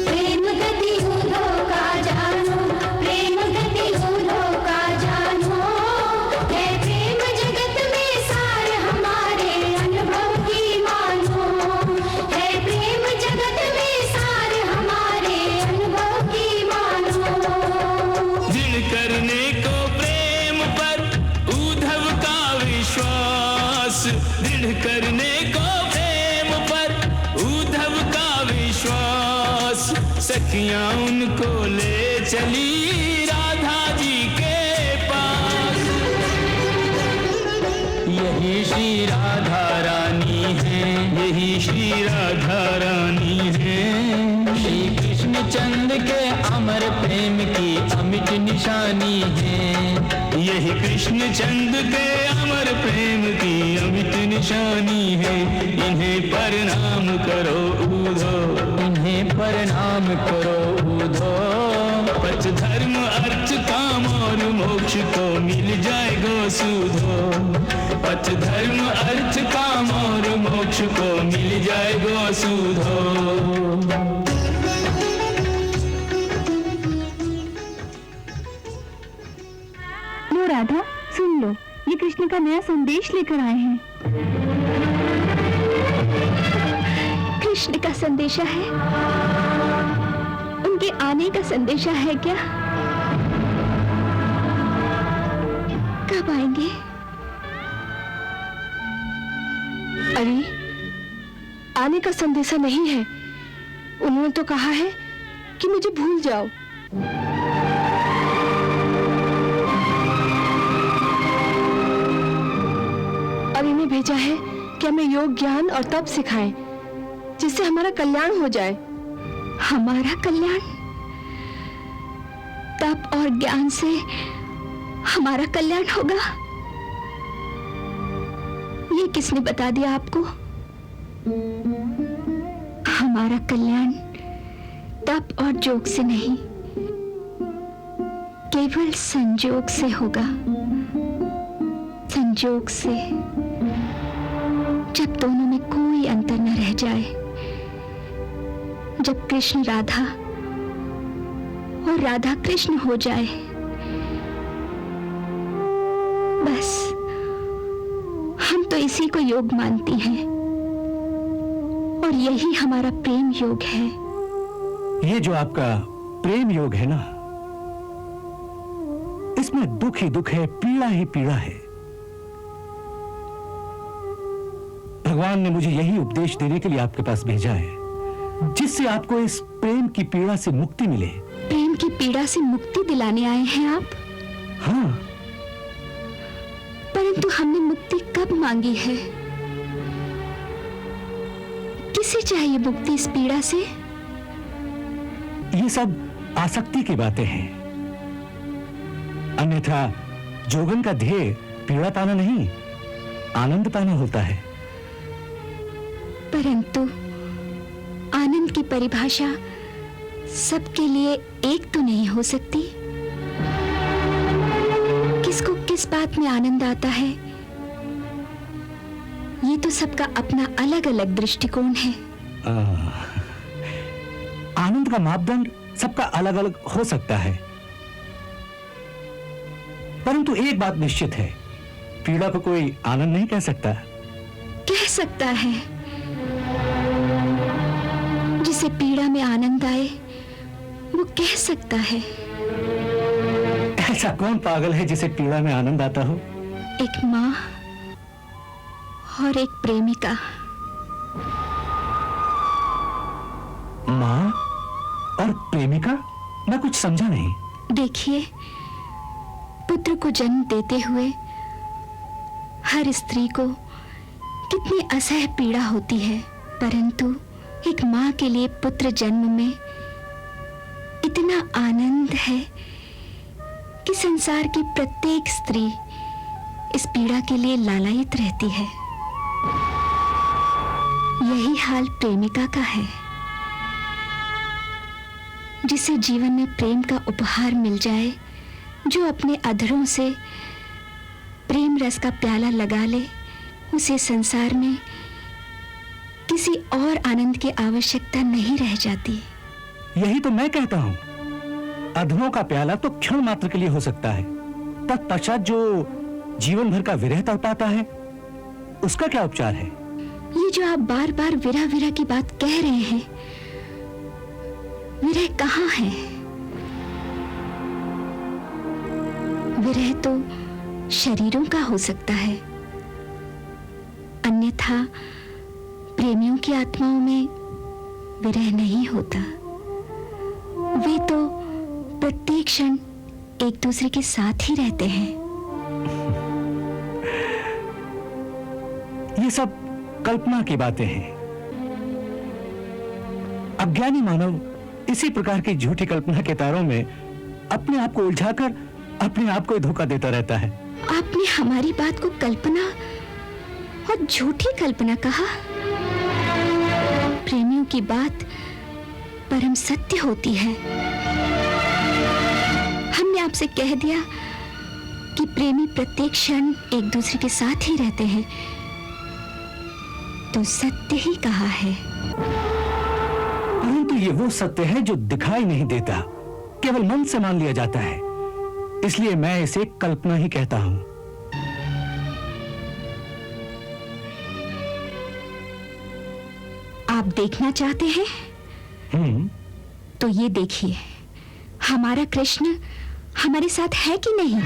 प्रेम गति ऊधो का जानो, प्रेम गति ऊधो का जानो, है प्रेम जगत में सार हमारे अनुभव की मानो, है प्रेम जगत में सार हमारे अनुभव की मानो। दृढ़ करने को प्रेम पर उद्धव का विश्वास, दृढ़ करने को प्रेम पर उद्धव का विश्वास, सखियां उनको ले चली राधा जी के पास, यही श्री राधा रानी है, यही श्री राधा रानी है, श्री कृष्ण चंद्र के अमर प्रेम की अमिट निशानी है, यही कृष्ण चंद्र के अमर प्रेम की अमिट निशानी है, इन्हें प्रणाम करो ऊधो, इन्हें प्रणाम करो ऊधो, पच धर्म अर्थ काम और मोक्ष को मिल जाएगो सुधो, पच धर्म अर्थ काम और मोक्ष को मिल जाएगो सुधो। लो राधा, सुन लो, ये कृष्ण का नया संदेश लेकर आए हैं। कृष्ण का संदेशा है? उनके आने का संदेशा है क्या? कब आएंगे? अरे, आने का संदेशा नहीं है। उन्होंने तो कहा है कि मुझे भूल जाओ। और इन्हें भेजा है कि हमें योग ज्ञान और तप सिखाएं, जिससे हमारा कल्याण हो जाए। हमारा कल्याण? तप और ज्ञान से हमारा कल्याण होगा? ये किसने बता दिया आपको? हमारा कल्याण तप और जोग से नहीं, केवल संजोग से होगा। संजोग से। जब दोनों में कोई अंतर न रह जाए, जब कृष्ण राधा और राधा कृष्ण हो जाए, बस हम तो इसी को योग मानती हैं और यही हमारा प्रेम योग है। ये जो आपका प्रेम योग है ना, इसमें दुख ही दुख है, पीड़ा ही पीड़ा है। भगवान ने मुझे यही उपदेश देने के लिए आपके पास भेजा है, जिससे आपको इस प्रेम की पीड़ा से मुक्ति मिले। प्रेम की पीड़ा से मुक्ति दिलाने आए हैं आप? हाँ। परंतु हमने मुक्ति कब मांगी है? किसे चाहिए मुक्ति इस पीड़ा से? ये सब आसक्ति की बातें हैं, अन्यथा जोगन का ध्येय पीड़ा पाना नहीं, आनंद पाना होता है। परंतु आनंद की परिभाषा सबके लिए एक तो नहीं हो सकती। किसको किस बात में आनंद आता है, ये तो सबका अपना अलग अलग दृष्टिकोण है। आनंद का मापदंड सबका अलग अलग हो सकता है, परंतु एक बात निश्चित है, पीड़ा को कोई आनंद नहीं कह सकता। कह सकता है। जिसे पीड़ा में आनंद आए वो कह सकता है। ऐसा कौन पागल है जिसे पीड़ा में आनंद आता हो? एक माँ और एक प्रेमिका। माँ और प्रेमिका? मैं कुछ समझा नहीं। देखिए, पुत्र को जन्म देते हुए हर स्त्री को कितनी असह्य पीड़ा होती है, परंतु एक माँ के लिए पुत्र जन्म में इतना आनंद है कि संसार की प्रत्येक स्त्री इस पीड़ा के लिए लालायित रहती है। यही हाल प्रेमिका का है। जिसे जीवन में प्रेम का उपहार मिल जाए, जो अपने अधरों से प्रेम रस का प्याला लगा ले, उसे संसार में किसी और आनंद की आवश्यकता नहीं रह जाती। यही तो मैं कहता हूं, अधरों का प्याला तो क्षण मात्र के लिए हो सकता है, तत्पश्चात जो जीवन भर का विरह तड़पाता है, उसका क्या उपचार है? ये जो आप बार बार विरह विरह की बात कह रहे हैं, विरह कहाँ है? विरह तो शरीरों का हो सकता है, अन्यथा प्रेमियों की आत्माओं में विरह नहीं होता। वे तो प्रत्येक क्षण एक दूसरे के साथ ही रहते हैं। ये सब कल्पना की बातें हैं। अज्ञानी मानव इसी प्रकार की झूठी कल्पना के तारों में अपने आप को उलझाकर अपने आप को धोखा देता रहता है। आपने हमारी बात को कल्पना और झूठी कल्पना कहा। प्रेमियों की बात परम सत्य होती है। हमने आपसे कह दिया कि प्रेमी प्रत्येक क्षण एक दूसरे के साथ ही रहते हैं, तो सत्य ही कहा है। परंतु ये वो सत्य है जो दिखाई नहीं देता, केवल मन से मान लिया जाता है, इसलिए मैं इसे कल्पना ही कहता हूं। आप देखना चाहते हैं? तो ये देखिए, हमारा कृष्ण हमारे साथ है कि नहीं?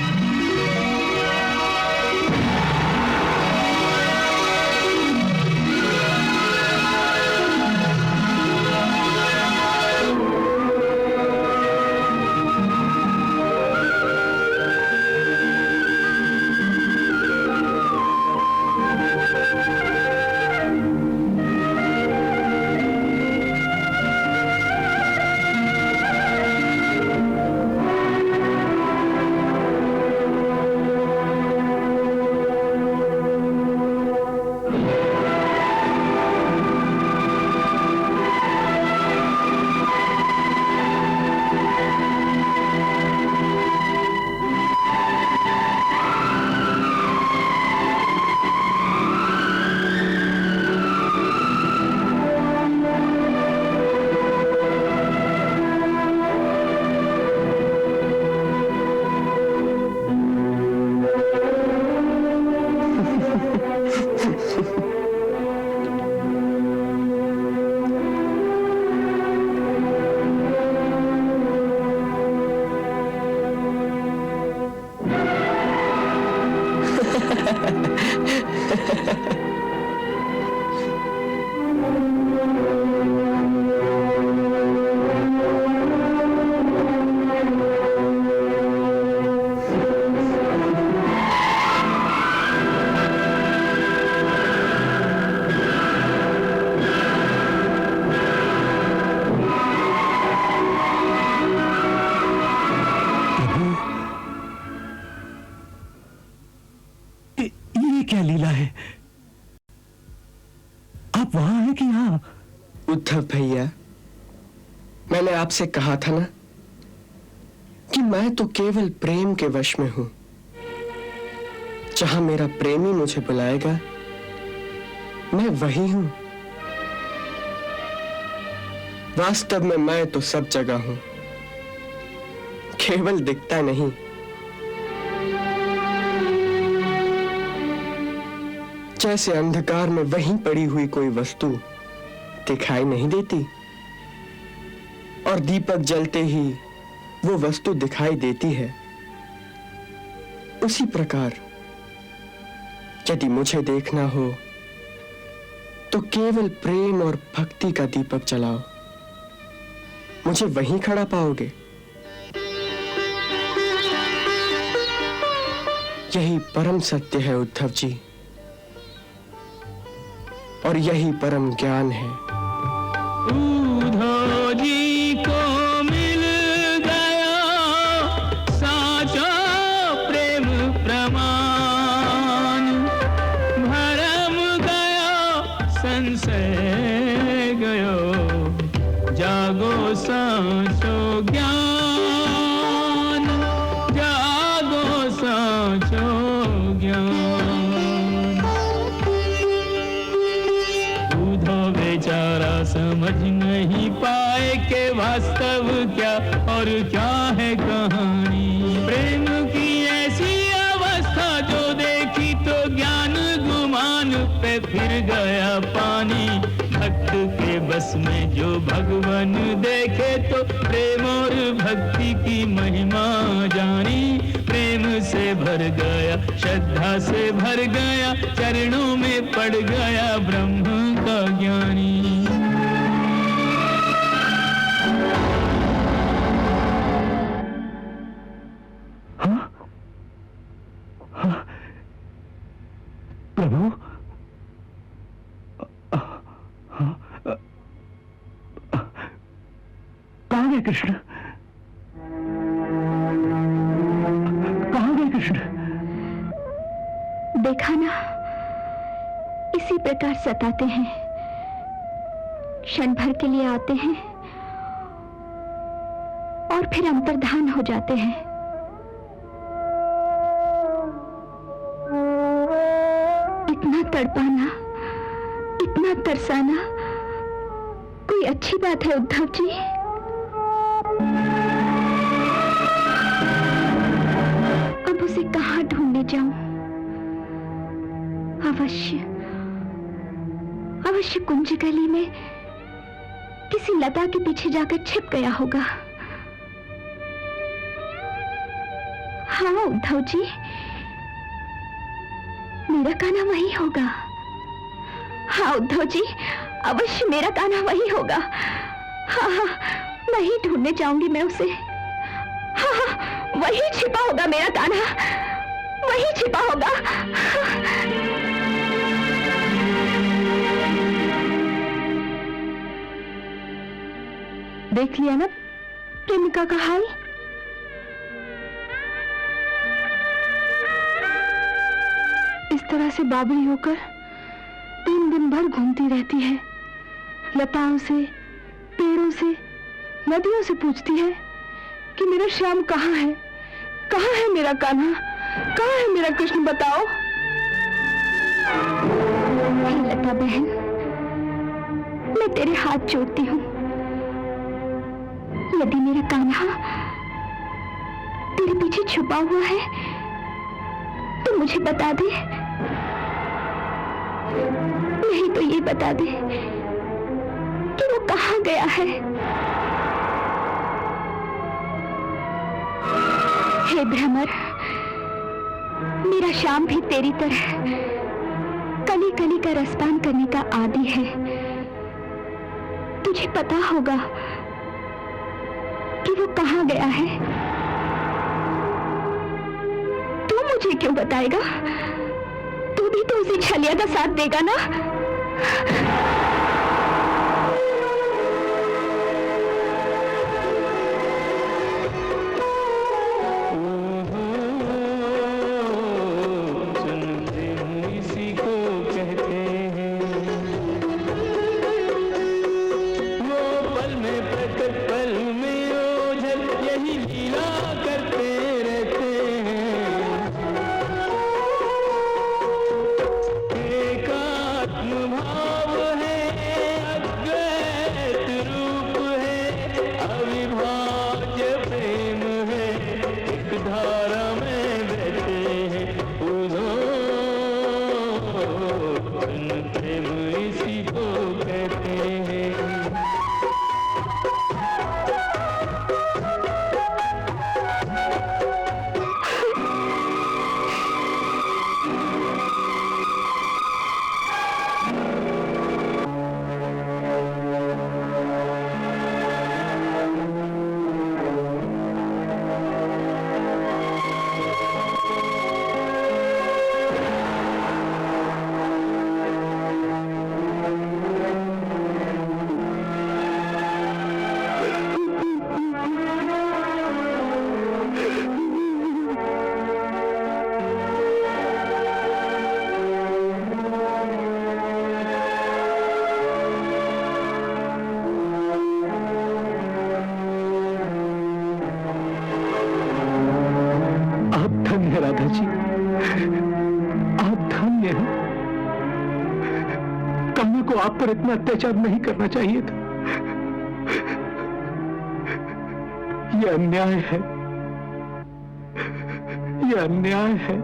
उद्धव भैया, मैंने आपसे कहा था ना कि मैं तो केवल प्रेम के वश में हूं। जहां मेरा प्रेमी मुझे बुलाएगा मैं वही हूं। वास्तव में मैं तो सब जगह हूं, केवल दिखता नहीं। जैसे अंधकार में वहीं पड़ी हुई कोई वस्तु दिखाई नहीं देती और दीपक जलते ही वो वस्तु दिखाई देती है, उसी प्रकार यदि मुझे देखना हो तो केवल प्रेम और भक्ति का दीपक जलाओ, मुझे वहीं खड़ा पाओगे। यही परम सत्य है उद्धव जी, और यही परम ज्ञान है। उद्धव जी को मिल गया साचा प्रेम प्रमाण, भरम गया संशय गयो, जागो साचो ज्ञान, जागो साचो ज्ञान। बेचारा समझ नहीं पाए कि वास्तव क्या और क्या है कहानी। प्रेम की ऐसी अवस्था जो देखी तो ज्ञान गुमान पे फिर गया पानी। भक्त के बस में जो भगवान देखे तो प्रेम और भक्ति की महिमा जानी। प्रेम से भर गया, श्रद्धा से भर गया, चरणों में पड़ गया ब्रह्म का ज्ञानी। प्रभु, कहाँ गए कृष्ण? कहाँ गए कृष्ण? देखा ना, इसी प्रकार सताते हैं, क्षण भर के लिए आते हैं और फिर अंतर्धान हो जाते हैं। इतना तड़पाना, इतना तरसाना कोई अच्छी बात है उद्धव जी? अब उसे कहाँ ढूंढने जाऊं? अवश्य कुंज गली में किसी लता के पीछे जाकर छिप गया होगा। हाँ उद्धव जी, मेरा कान्हा वही होगा। हाँ उद्धव जी, अवश्य मेरा कान्हा वही होगा। हाँ हाँ, वही ढूंढने जाऊंगी मैं उसे। हाँ हाँ, वही छिपा होगा मेरा कान्हा, वही छिपा होगा। देख लिया ना प्रेमिका का हाल। इस तरह से बाबरी होकर दिन भर घूमती रहती है, लताओं से, पेड़ों से, नदियों से पूछती है कि मेरा श्याम कहाँ है, कहाँ है मेरा कान्हा, कहाँ है मेरा कृष्ण, बताओ। हे लता बहन, मैं तेरे हाथ जोड़ती हूँ, यदि मेरा कान्हा तेरे पीछे छुपा हुआ है तो मुझे बता दे, नहीं तो ये बता दे कि वो कहाँ गया है। हे भ्रमर, मेरा श्याम भी तेरी तरह कली कली का रसपान करने का आदी है। तुझे पता होगा कि वो कहाँ गया है। तू मुझे क्यों बताएगा? तू भी तो उसी छलिया का साथ देगा ना? को आप पर इतना अत्याचार नहीं करना चाहिए था। ये अन्याय है, ये अन्याय है।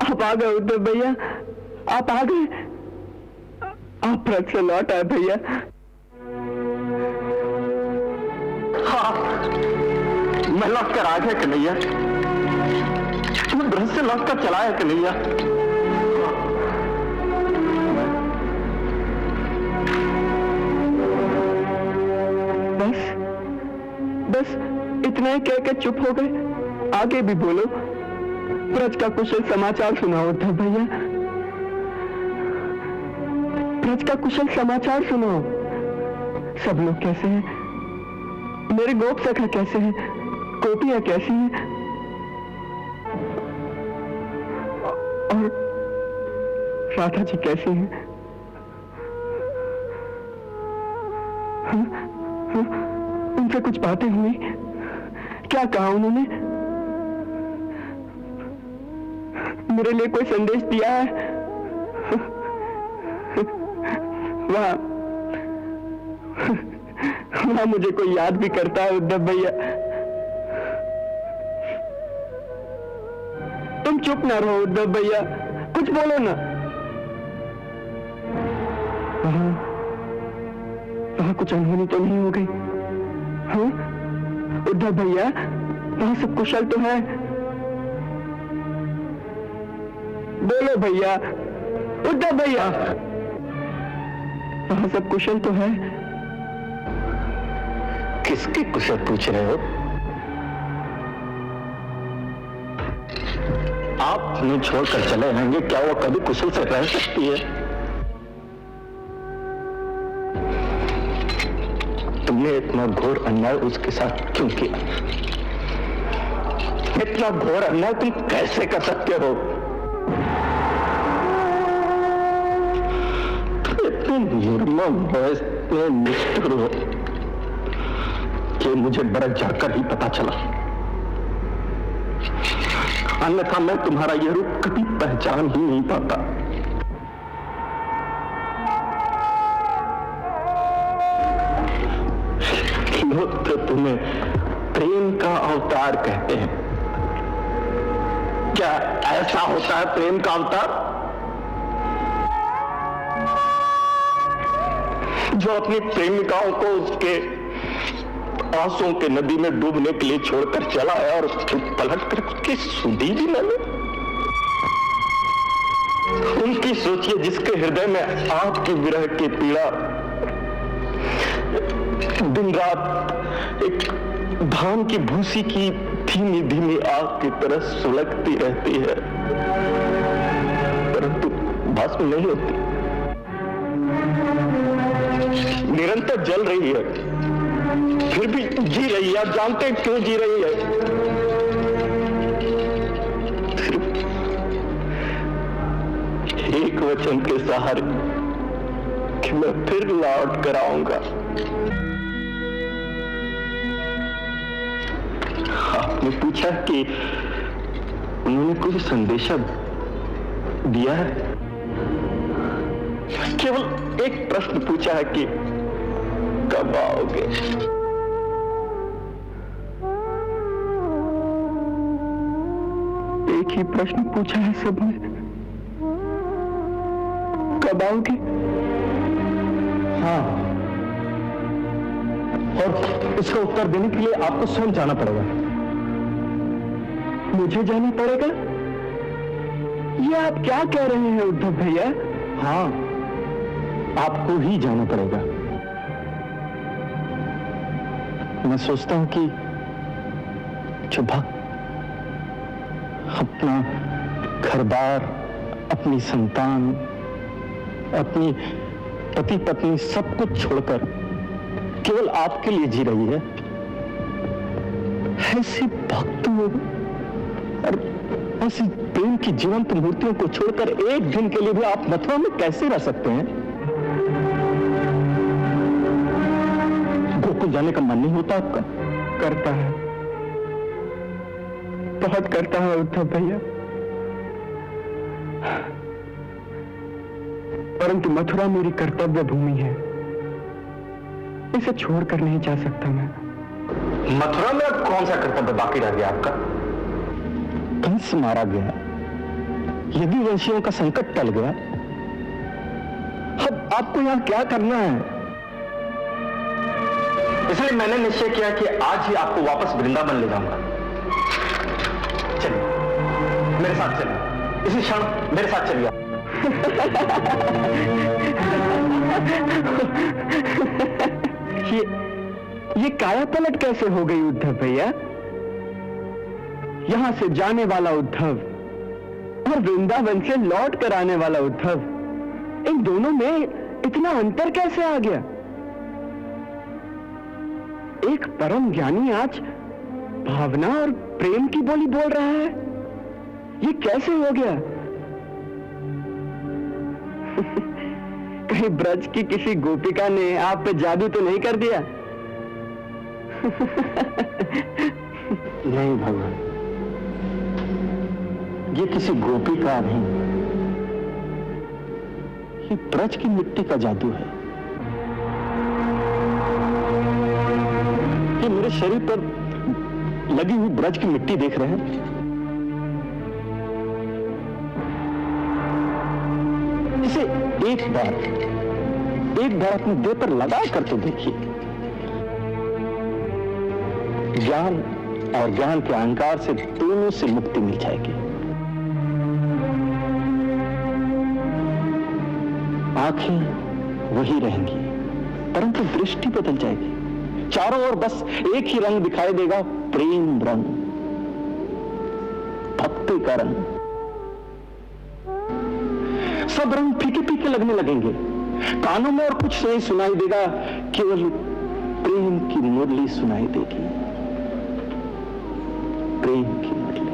आप आ गए उद्धव भैया, आप आ गए। आप ब्रज से लौट आए भैया। हाँ, मैं लौट कर आ गया कन्हैया। मैं ब्रज से लौट कर चला है कन्हैया। बस बस इतना ही कह के चुप हो गए। आगे भी बोलो। ब्रज का कुशल समाचार सुनाओ उद्धव भैया। ब्रज का कुशल समाचार सुनाओ। सब लोग कैसे हैं? मेरे गोप सखा कैसे हैं? गोपियां कैसी हैं? और राधा जी कैसी हैं? उनसे कुछ बातें हुई? क्या कहा उन्होंने? मेरे लिए कोई संदेश दिया है? वहां मुझे कोई याद भी करता है उद्धव भैया। तुम चुप ना रहो उद्धव भैया, कुछ बोलो ना। वहां कुछ अनहोनी तो नहीं हो गई? हाँ उद्धव भैया, वहां सब कुशल तो है? बोलो भैया, उद्धव भैया, वहां सब कुशल तो है? किसके कुशल पूछ रहे हो? आप मुझे छोड़कर चले आएंगे, क्या वो कभी कुशल से रह सकती है? तुमने इतना घोर अन्याय उसके साथ क्यों किया? इतना घोर अन्याय तुम कैसे कर सकते हो? इतने निर्मम हो, इतने निष्ठुर हो कि मुझे बरस जाकर ही पता चला। अन्यथा मैं तुम्हारा यह रूप कभी पहचान ही नहीं पाता। लोग तो तुम्हें प्रेम का अवतार कहते हैं। क्या ऐसा होता है प्रेम का अवतार? जो अपनी प्रेमिकाओं को उसके आंसुओं के नदी में डूबने के लिए छोड़कर चला है और फिर पलट कर उसकी सुधी भी न ले। उनकी सोचिए जिसके हृदय में आपके विरह की पीड़ा दिन रात एक धान की भूसी की धीमी धीमी आग की तरह सुलगती रहती है, परंतु भस्म नहीं होती, निरंतर जल रही है, फिर भी जी रही है। आप जानते हैं क्यों जी रही है? एक वचन के सहारे कि मैं फिर लौट कर आऊंगा। आपने पूछा कि उन्होंने कोई संदेशा दिया है। केवल एक प्रश्न पूछा है कि कब आओगे। एक ही प्रश्न पूछा है सबने, कब आओगे? हाँ, और इसका उत्तर देने के लिए आपको स्वयं जाना पड़ेगा। मुझे जाना पड़ेगा? ये आप क्या कह रहे हैं उद्धव भैया? हाँ, आपको ही जाना पड़ेगा। मैं सोचता हूं कि जो भक्त अपना घर-बार, अपनी संतान, अपनी पति पत्नी सब कुछ छोड़कर केवल आपके लिए जी रही है, ऐसी भक्तों और ऐसी प्रेम की जीवंत मूर्तियों को छोड़कर एक दिन के लिए भी आप मथुरा में कैसे रह सकते हैं? गोकुल जाने का मन नहीं होता आपका? करता है, बहुत करता है उद्धव भैया, परंतु मथुरा मेरी कर्तव्य भूमि है, इसे छोड़कर नहीं जा सकता मैं। मथुरा में अब कौन सा कर्तव्य बाकी रह गया आपका? कंस मारा गया, यदुवंशियों का संकट टल गया, अब आपको यहां क्या करना है? इसलिए मैंने निश्चय किया कि आज ही आपको वापस वृंदावन ले जाऊंगा। चलिए, मेरे साथ चलिए, इसी क्षण मेरे साथ चलिए। ये काया पलट कैसे हो गई उद्धव भैया? यहां से जाने वाला उद्धव और वृंदावन से लौट कर आने वाला उद्धव, इन दोनों में इतना अंतर कैसे आ गया? एक परम ज्ञानी आज भावना और प्रेम की बोली बोल रहा है, ये कैसे हो गया? कहीं ब्रज की किसी गोपिका ने आप पे जादू तो नहीं कर दिया? नहीं भगवान, ये किसी गोपी का नहीं, ये ब्रज की मिट्टी का जादू है। ये मेरे शरीर पर लगी हुई ब्रज की मिट्टी देख रहे हैं? इसे एक बार अपने देह पर लगा कर तो देखिए। ज्ञान और ज्ञान के अहंकार से दोनों से मुक्ति मिल जाएगी। आंखें वही रहेंगी, परंतु दृष्टि बदल जाएगी। चारों ओर बस एक ही रंग दिखाई देगा, प्रेम रंग, भक्ति का रंग। सब रंग फीके फीके लगने लगेंगे, कानों में और कुछ नहीं सुनाई देगा, केवल प्रेम की मुरली सुनाई देगी, प्रेम की मुरली।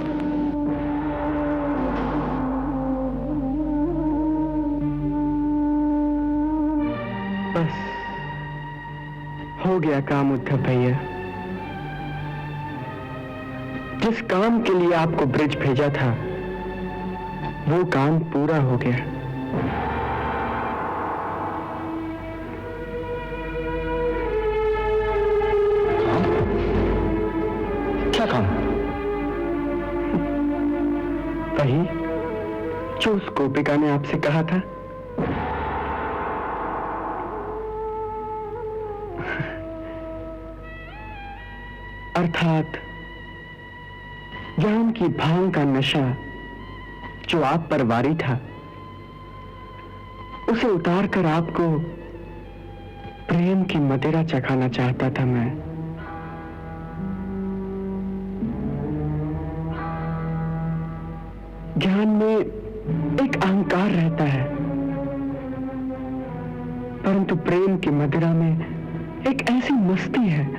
बस हो गया काम उद्धव भैया। जिस काम के लिए आपको ब्रिज भेजा था, वो काम पूरा हो गया। क्या काम? वही जो उस गोपिका ने आपसे कहा था। अर्थात ज्ञान की भांग का नशा जो आप पर वारी था, उसे उतार कर आपको प्रेम की मदिरा चखाना चाहता था मैं। ज्ञान में एक अहंकार रहता है, परंतु प्रेम की मदिरा में एक ऐसी मस्ती है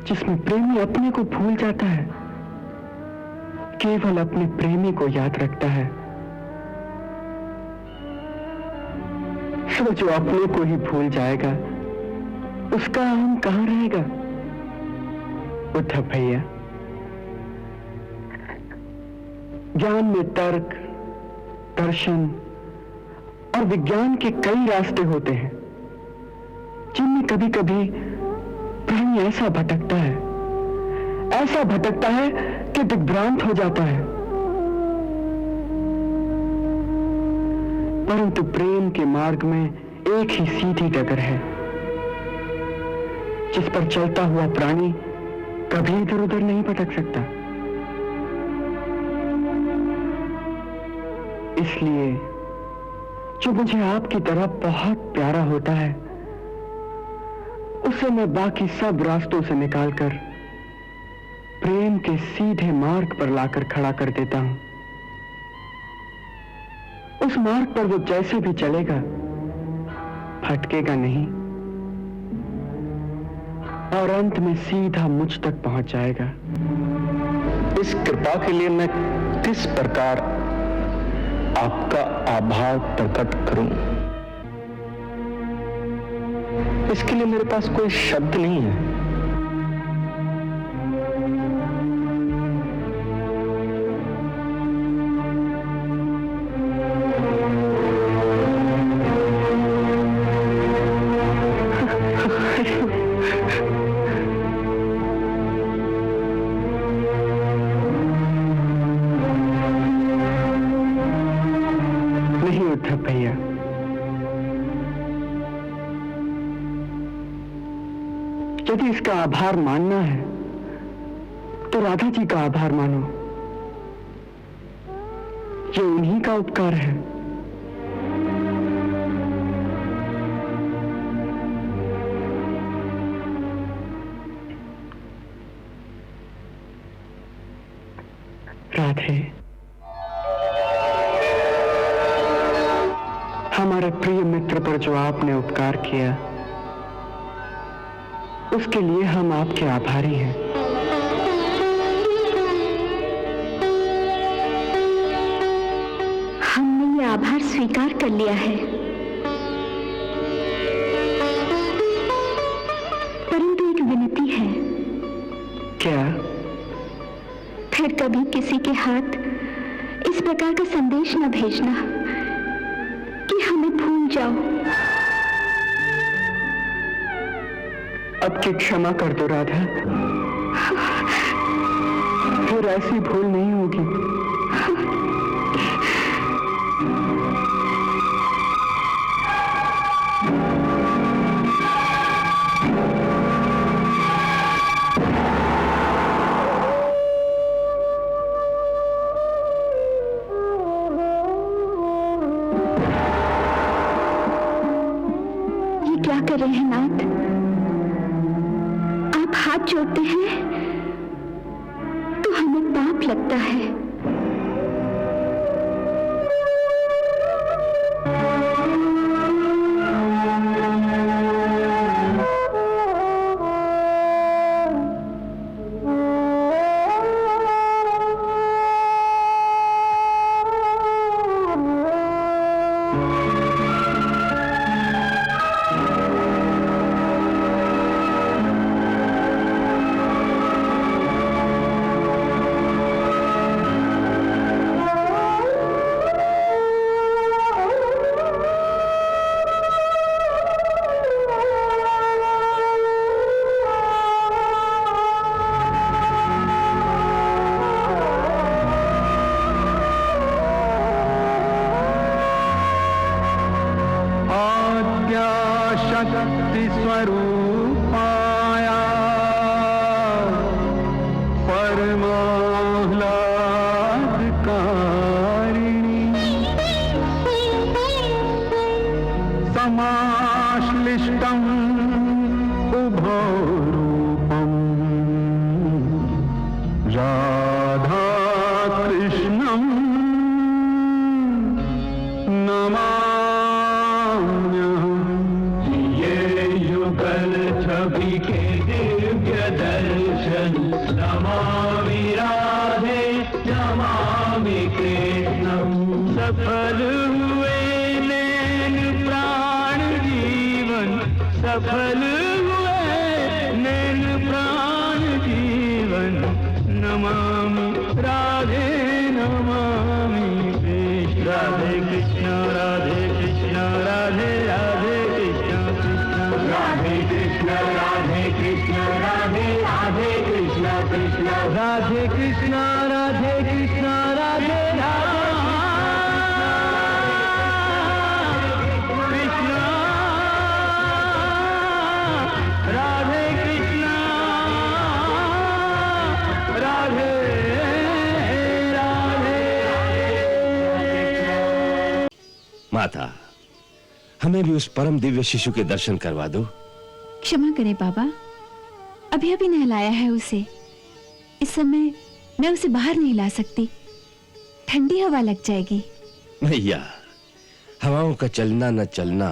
जिसमें प्रेमी अपने को भूल जाता है, केवल अपने प्रेमी को याद रखता है वो जो अपने को ही भूल जाएगा उसका हम कहां रहेगा? उद्धव भैया, ज्ञान में तर्क, दर्शन और विज्ञान के कई रास्ते होते हैं, जिनमें कभी कभी प्राणी ऐसा भटकता है कि दिग्भ्रांत हो जाता है। परंतु प्रेम के मार्ग में एक ही सीधी डगर है, जिस पर चलता हुआ प्राणी कभी इधर उधर नहीं भटक सकता। इसलिए जो मुझे आपकी तरह बहुत प्यारा होता है, उसे मैं बाकी सब रास्तों से निकालकर प्रेम के सीधे मार्ग पर लाकर खड़ा कर देता हूं। उस मार्ग पर वो जैसे भी चलेगा, भटकेगा नहीं और अंत में सीधा मुझ तक पहुंच जाएगा। इस कृपा के लिए मैं किस प्रकार आपका आभार प्रकट करूं? इसके लिए मेरे पास कोई शब्द नहीं है। भैया, यदि इसका आभार मानना है तो राधा जी का आभार मानो। ये उन्हीं का उपकार है। राधे, हमारे प्रिय मित्र पर जो आपने उपकार किया, उसके लिए हम आपके आभारी हैं। हमने ये आभार स्वीकार कर लिया है, परंतु एक विनती है। क्या? फिर कभी किसी के हाथ इस प्रकार का संदेश न भेजना कि हमें भूल जाओ। अब की क्षमा कर दो राधा, फिर ऐसी भूल नहीं होगी। ये क्या कर रहे हैं नाथ? आप हाथ जोड़ते हैं तो हमें पाप लगता है। शक्ति स्वरूपाया परमाह्लादकारिणी समाश्लिष्टम् उभो रूपम् राधा कृष्णम् छवि के दिव्य दर्शन नमामि राधे नमामि कृष्णं। सफल हुए नैन प्राण सफल हुए नैन प्राण जीवन नमामि राधे नमामि कृष्ण। राधे कृष्ण राधे कृष्ण राधे राधे कृष्ण कृष्ण राधे कृष्ण राधे कृष्ण राधे राधे कृष्ण कृष्ण राधे कृष्ण राधे कृष्ण राधे राधे कृष्ण राधे कृष्ण राधे राधे। माता, हमें भी उस परम दिव्य शिशु के दर्शन करवा दो। क्षमा करें बाबा, अभी अभी नहलाया है उसे। इस समय मैं उसे बाहर नहीं ला सकती, ठंडी हवा लग जाएगी। भैया, हवाओं का चलना न चलना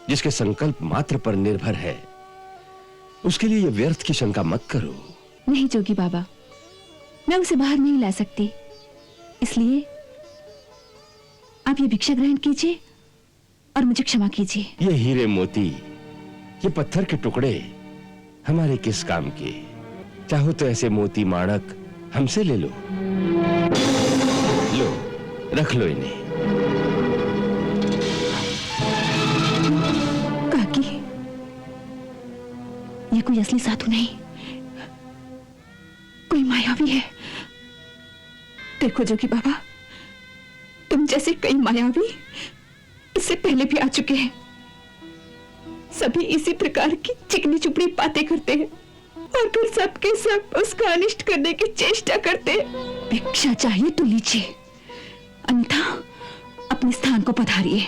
जिसके संकल्प मात्र पर निर्भर है, उसके लिए ये व्यर्थ की शंका मत करो। नहीं जोगी बाबा, मैं उसे बाहर नहीं ला सकती, इसलिए आप ये भिक्षा ग्रहण कीजिए और मुझे क्षमा कीजिए। ये हीरे मोती, ये पत्थर के टुकड़े हमारे किस काम के? चाहो तो ऐसे मोती माणक हमसे ले लो। लो, रख लो इन्हें। काकी, ये कोई असली साधु नहीं, कोई मायावी है। देखो जोगी बाबा, तुम जैसे कई मायावी इससे पहले भी आ चुके हैं। सभी इसी प्रकार की चिकनी चुपड़ी बातें करते हैं और फिर सबके सब उसका अनिष्ट करने की चेष्टा करते हैं। भिक्षा चाहिए तो लीजिए, अन्यथा अपने स्थान को पधारिए।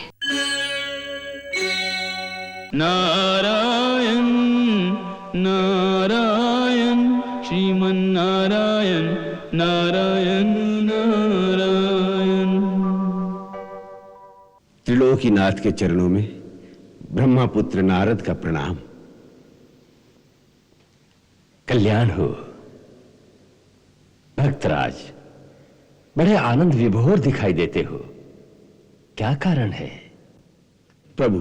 नारायण नारायण श्रीमन नारायण नारायण नारायण। त्रिलोकीनाथ के चरणों में ब्रह्मापुत्र नारद का प्रणाम। कल्याण हो। भक्तराज, बड़े आनंद विभोर दिखाई देते हो, क्या कारण है? प्रभु,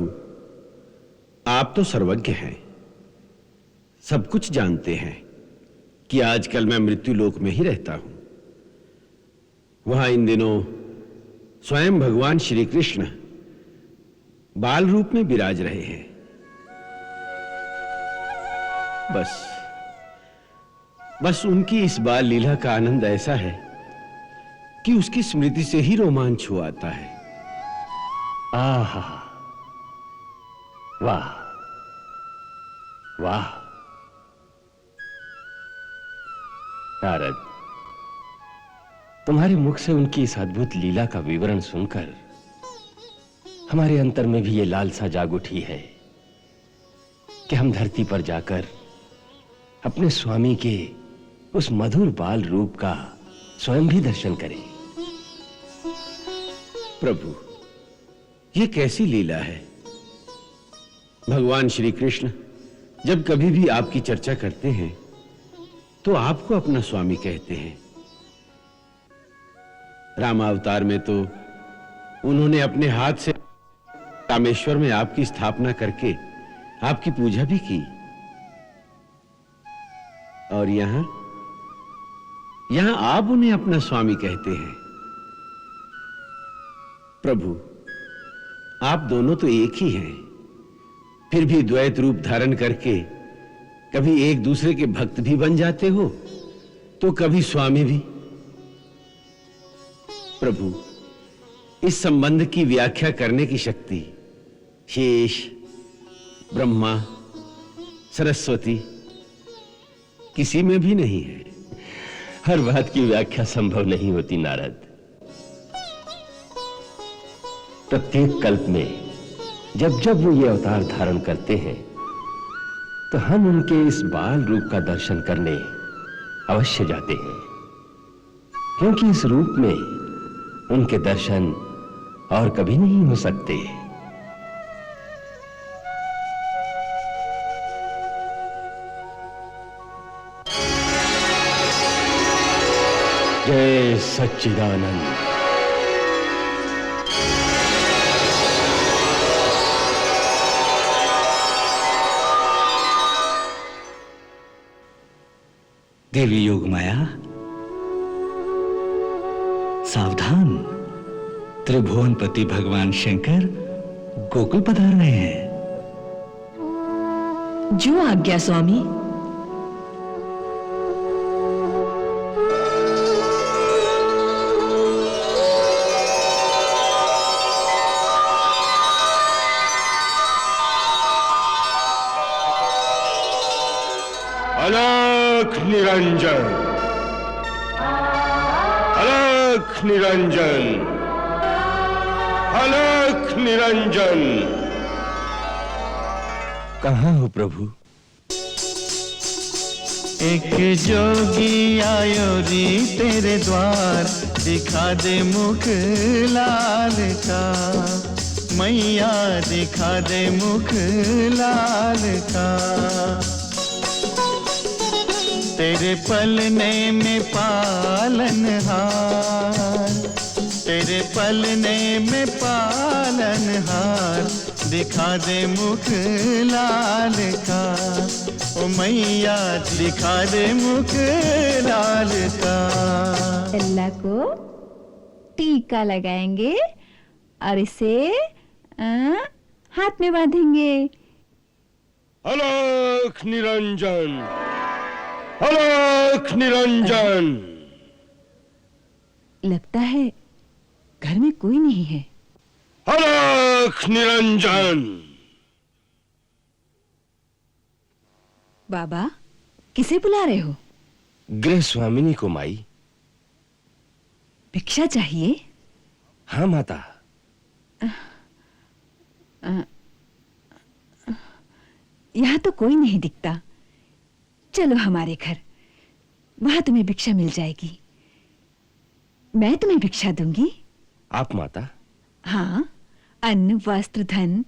आप तो सर्वज्ञ हैं, सब कुछ जानते हैं कि आजकल मैं मृत्युलोक में ही रहता हूं। वहां इन दिनों स्वयं भगवान श्री कृष्ण बाल रूप में विराज रहे हैं। बस उनकी इस बाल लीला का आनंद ऐसा है कि उसकी स्मृति से ही रोमांच हो आता है। आहा, वाह वाह। नारद, तुम्हारे मुख से उनकी इस अद्भुत लीला का विवरण सुनकर हमारे अंतर में भी ये लालसा जाग उठी है कि हम धरती पर जाकर अपने स्वामी के उस मधुर बाल रूप का स्वयं भी दर्शन करें। प्रभु, ये कैसी लीला है? भगवान श्री कृष्ण जब कभी भी आपकी चर्चा करते हैं तो आपको अपना स्वामी कहते हैं। रामावतार में तो उन्होंने अपने हाथ से रामेश्वर में आपकी स्थापना करके आपकी पूजा भी की। और यहां आप उन्हें अपना स्वामी कहते हैं। प्रभु, आप दोनों तो एक ही हैं, फिर भी द्वैत रूप धारण करके कभी एक दूसरे के भक्त भी बन जाते हो तो कभी स्वामी भी। प्रभु, इस संबंध की व्याख्या करने की शक्ति शेष, ब्रह्मा, सरस्वती किसी में भी नहीं है। हर बात की व्याख्या संभव नहीं होती नारद। प्रत्येक कल्प में जब जब वो ये अवतार धारण करते हैं तो हम उनके इस बाल रूप का दर्शन करने अवश्य जाते हैं, क्योंकि इस रूप में उनके दर्शन और कभी नहीं हो सकते। जय सच्चिदानंद। देवी योगमाया, सावधान, त्रिभुवनपति भगवान शंकर गोकुल पधार रहे हैं। जो आज्ञा स्वामी। अलख निरंजन, अलख निरंजन, अलख निरंजन। कहाँ हो प्रभु? एक जोगी आयो री तेरे द्वार, दिखा दे मुख लाल का, मैया दिखा दे मुख लाल का। तेरे पलने में पालनहार, तेरे पलने में पालनहार, दिखा दे मुख लाल का, ओ मैया दिखा दे मुख लाल का। लल्ला को टीका लगाएंगे और इसे हाथ में बांधेंगे। अलख निरंजन, अलख निरंजन। लगता है घर में कोई नहीं है। अलख निरंजन। बाबा, किसे बुला रहे हो? गृह स्वामिनी को माई। भिक्षा चाहिए? हाँ माता। यहाँ तो कोई नहीं दिखता। चलो हमारे घर, वहां तुम्हें भिक्षा मिल जाएगी। मैं तुम्हें भिक्षा दूंगी। आप माता? हाँ, अन्न वस्त्र धन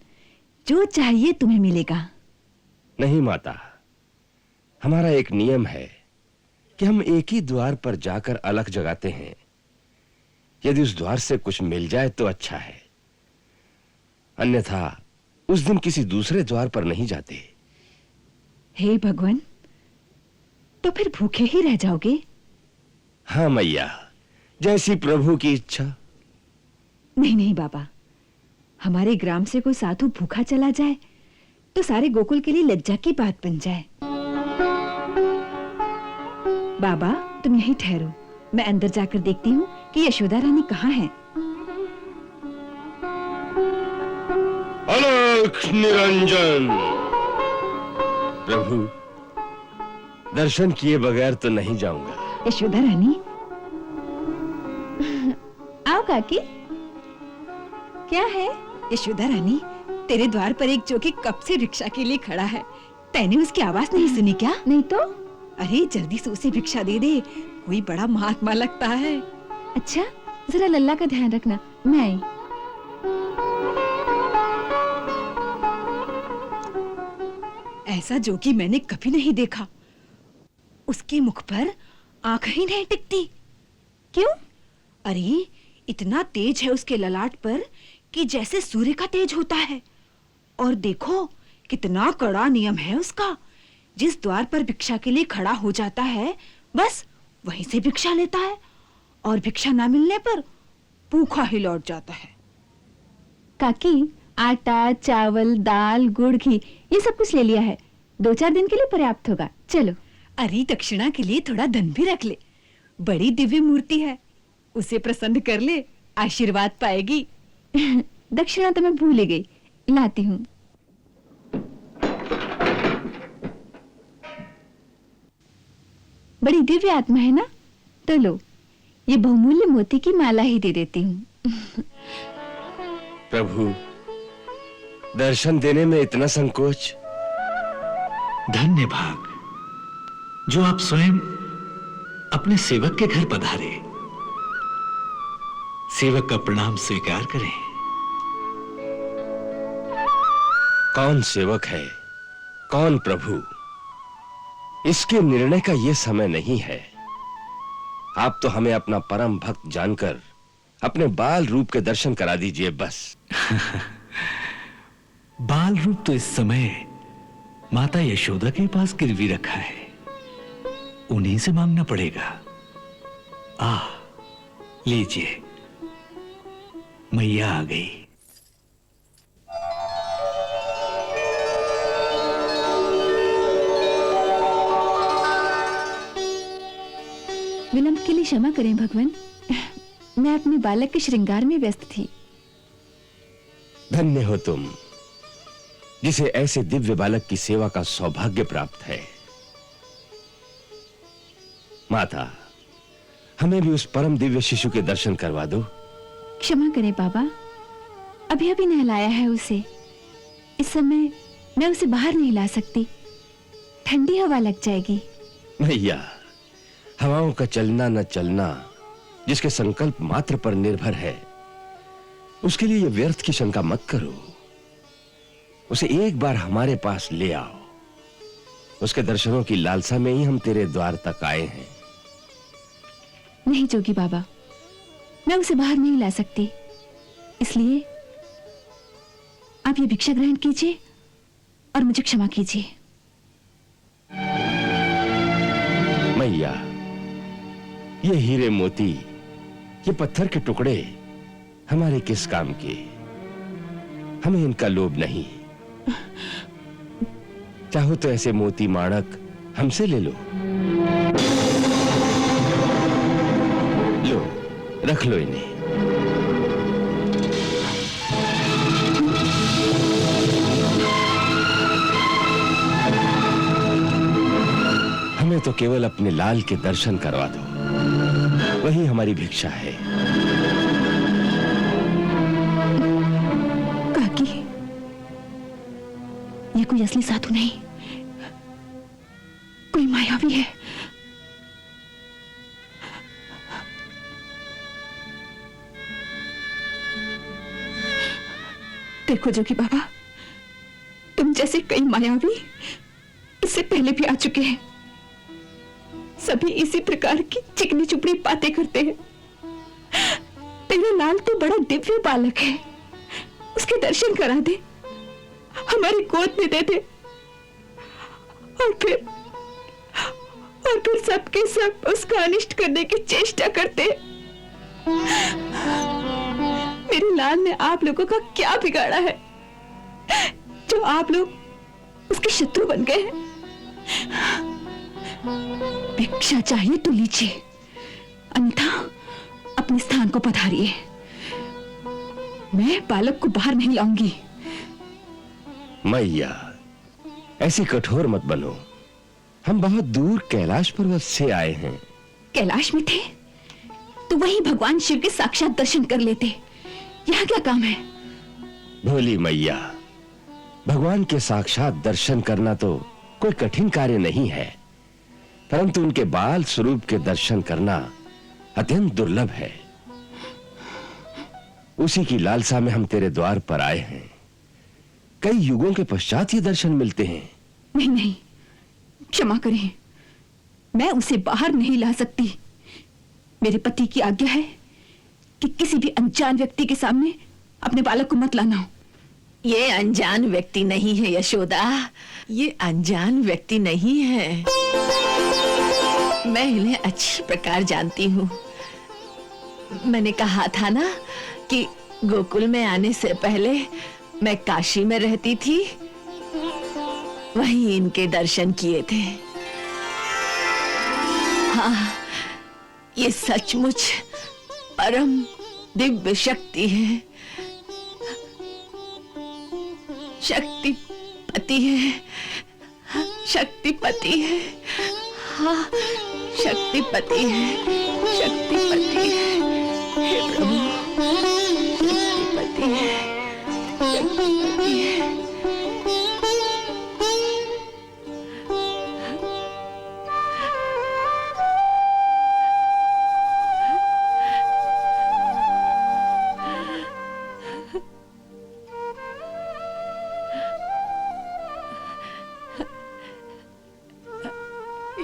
जो चाहिए तुम्हें मिलेगा। नहीं माता, हमारा एक नियम है कि हम एक ही द्वार पर जाकर अलख जगाते हैं। यदि उस द्वार से कुछ मिल जाए तो अच्छा है, अन्यथा उस दिन किसी दूसरे द्वार पर नहीं जाते। हे भगवान, तो फिर भूखे ही रह जाओगे? हाँ मैया, जैसी प्रभु की इच्छा। नहीं नहीं बाबा, हमारे ग्राम से कोई साधु भूखा चला जाए तो सारे गोकुल के लिए लज्जा की बात बन जाए। बाबा, तुम यहीं ठहरो, मैं अंदर जाकर देखती हूँ कि यशोदा रानी कहाँ है। अलख निरंजन। प्रभु, दर्शन किए बगैर तो नहीं जाऊंगा। यशोदा रानी। आओ काकी। क्या है? यशोदा रानी, तेरे द्वार पर एक जोगी कब से भिक्षा के लिए खड़ा है। तैने उसकी आवाज नहीं सुनी क्या? नहीं तो? अरे जल्दी से उसे भिक्षा दे दे, कोई बड़ा महात्मा लगता है। अच्छा, जरा लल्ला का ध्यान रखना, मैं आई। ऐसा जोगी मैंने कभी नहीं देखा। उसके मुख पर आंख ही नहीं टिकती। क्यों? अरे इतना तेज है उसके ललाट पर कि जैसे सूर्य का तेज होता है। और देखो कितना कड़ा नियम है उसका। जिस द्वार पर भिक्षा के लिए खड़ा हो जाता है, बस वहीं से भिक्षा लेता है, और भिक्षा ना मिलने पर भूखा ही लौट जाता है। काकी, आटा, चावल, दाल, गुड़, घी ये सब कुछ ले लिया है। 2-4 दिन के लिए पर्याप्त होगा। चलो। अरे दक्षिणा के लिए थोड़ा धन भी रख ले। बड़ी दिव्य मूर्ति है, उसे प्रसन्न कर ले, आशीर्वाद पाएगी। दक्षिणा तो मैं भूल ही गई, लाती हूँ। बड़ी दिव्य आत्मा है ना, तो लो, ये बहुमूल्य मोती की माला ही दे देती हूँ। प्रभु, दर्शन देने में इतना संकोच। धन्य भाग जो आप स्वयं अपने सेवक के घर पधारे। सेवक का प्रणाम स्वीकार करें। कौन सेवक है, कौन प्रभु, इसके निर्णय का यह समय नहीं है। आप तो हमें अपना परम भक्त जानकर अपने बाल रूप के दर्शन करा दीजिए बस। बाल रूप तो इस समय माता यशोदा के पास गिरवी रखा है। उन्हीं से मांगना पड़ेगा। लीजिए, मैया आ गई। विलंब के लिए क्षमा करें भगवान, मैं अपने बालक के श्रृंगार में व्यस्त थी। धन्य हो तुम, जिसे ऐसे दिव्य बालक की सेवा का सौभाग्य प्राप्त है। माता, हमें भी उस परम दिव्य शिशु के दर्शन करवा दो। क्षमा करें बाबा, अभी अभी नहलाया है उसे। इस समय मैं उसे बाहर नहीं ला सकती, ठंडी हवा लग जाएगी। मैया, हवाओं का चलना न चलना जिसके संकल्प मात्र पर निर्भर है, उसके लिए यह व्यर्थ की शंका मत करो। उसे एक बार हमारे पास ले आओ। उसके दर्शनों की लालसा में ही हम तेरे द्वार तक आए हैं। नहीं जोगी बाबा, मैं उसे बाहर नहीं ला सकती, इसलिए आप ये भिक्षा ग्रहण कीजिए और मुझे क्षमा कीजिए। मैया, ये हीरे मोती, ये पत्थर के टुकड़े हमारे किस काम के? हमें इनका लोभ नहीं। चाहो तो ऐसे मोती माणक हमसे ले लो। लो, रख लो इन्हें। हमें तो केवल अपने लाल के दर्शन करवा दो, वही हमारी भिक्षा है। काकी, ये कोई असली साधु नहीं, कोई मायावी है। देखो जोगी बाबा, तुम जैसे कई मायावी इससे पहले भी आ चुके हैं। सभी इसी प्रकार की चिकनी चुपड़ी बातें करते हैं। तेरा लाल तो बड़ा दिव्य बालक है, उसके दर्शन करा दे, हमारी गोद में दे दे, और फिर सबके सब उसका अनिष्ट करने की चेष्टा करते हैं। मेरे लाल ने आप लोगों का क्या बिगाड़ा है जो आप लोग उसके शत्रु बन गए हैं? भिक्षा चाहिए तो लीजिए, अन्यथा अपने स्थान को पधारिए। मैं बालक को बाहर नहीं लाऊंगी। मैया, ऐसी कठोर मत बनो। हम बहुत दूर कैलाश पर्वत से आए हैं। कैलाश में थे तो वहीं भगवान शिव के साक्षात दर्शन कर लेते। यहाँ क्या काम है? भोली मैया, भगवान के साक्षात दर्शन करना तो कोई कठिन कार्य नहीं है, परंतु उनके बाल स्वरूप के दर्शन करना अत्यंत दुर्लभ है। उसी की लालसा में हम तेरे द्वार पर आए हैं। कई युगों के पश्चात ये दर्शन मिलते हैं। नहीं नहीं, क्षमा करें, मैं उसे बाहर नहीं ला सकती। मेरे पति की आज्ञा है कि किसी भी अनजान व्यक्ति के सामने अपने बालक को मत लाना। ये अनजान व्यक्ति नहीं है यशोदा, ये अनजान व्यक्ति नहीं है। मैं इन्हें अच्छी प्रकार जानती हूँ। मैंने कहा था ना कि गोकुल में आने से पहले मैं काशी में रहती थी, वहीं इनके दर्शन किए थे। हाँ, ये सचमुच परम दिव्य शक्ति है, शक्तिपति है, शक्तिपति है। हाँ, शक्तिपति है, शक्तिपति है। हे प्रभु, शक्तिपति है, शक्तिपति है।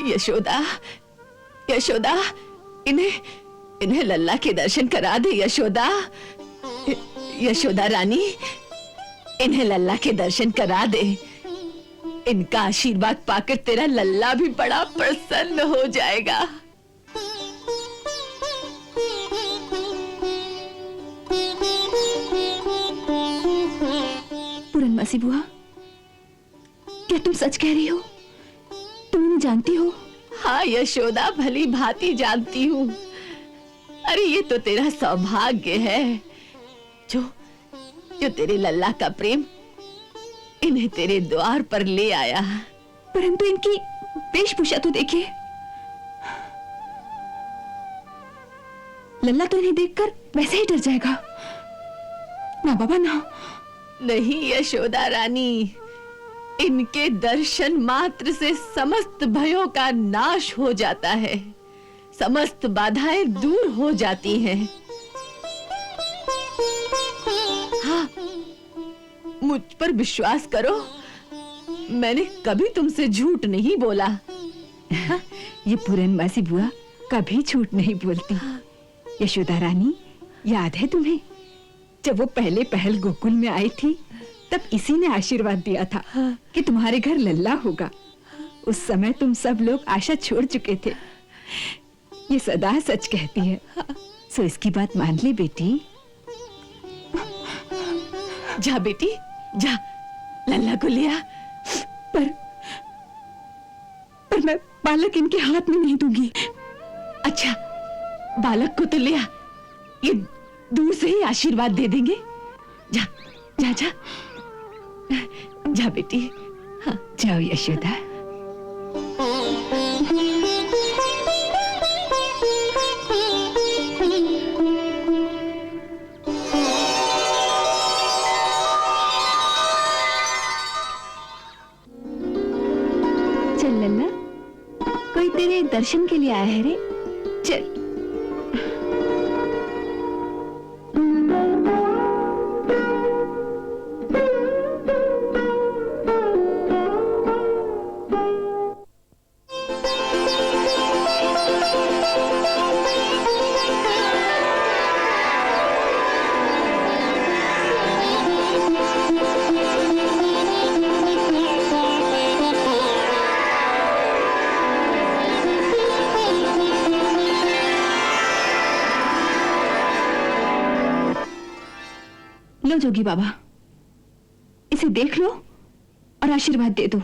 यशोदा, यशोदा, इन्हें लल्ला के दर्शन करा दे यशोदा। यशोदा रानी, इन्हें लल्ला के दर्शन करा दे। इनका आशीर्वाद पाकर तेरा लल्ला भी बड़ा प्रसन्न हो जाएगा। पूरनमासी बुआ, क्या तुम सच कह रही हो? तुम इन्हें जानती हो? हाँ यशोदा, भली भांति जानती हूँ। अरे ये तो तेरा सौभाग्य है जो तेरे लल्ला का प्रेम इन्हें तेरे द्वार पर ले आया। परंतु इनकी वेशभूषा तो देखिए। लल्ला तो इन्हें देखकर वैसे ही डर जाएगा। ना बाबा ना। नहीं यशोदा रानी, इनके दर्शन मात्र से समस्त भयों का नाश हो जाता है, समस्त बाधाएं दूर हो जाती हैं। हाँ, मुझ पर विश्वास करो, मैंने कभी तुमसे झूठ नहीं बोला। ये पूरनमासी बुआ कभी झूठ नहीं बोलती। यशोदा रानी, याद है तुम्हें जब वो पहल गोकुल में आई थी, तब इसी ने आशीर्वाद दिया था कि तुम्हारे घर लल्ला होगा। उस समय तुम सब लोग आशा छोड़ चुके थे। ये सदा सच कहती है, सो इसकी बात मान ले बेटी। जा बेटी जा, लल्ला को लिया। पर मैं बालक इनके हाथ में नहीं दूंगी। अच्छा, बालक को तो लिया, ये दूर से ही आशीर्वाद दे देंगे। जा जा जा जा बेटी। हाँ जाओ यशोदा। चल लल्ला, कोई तेरे दर्शन के लिए आया है रे। चल। लो जोगी बाबा, इसे देख लो और आशीर्वाद दे दो।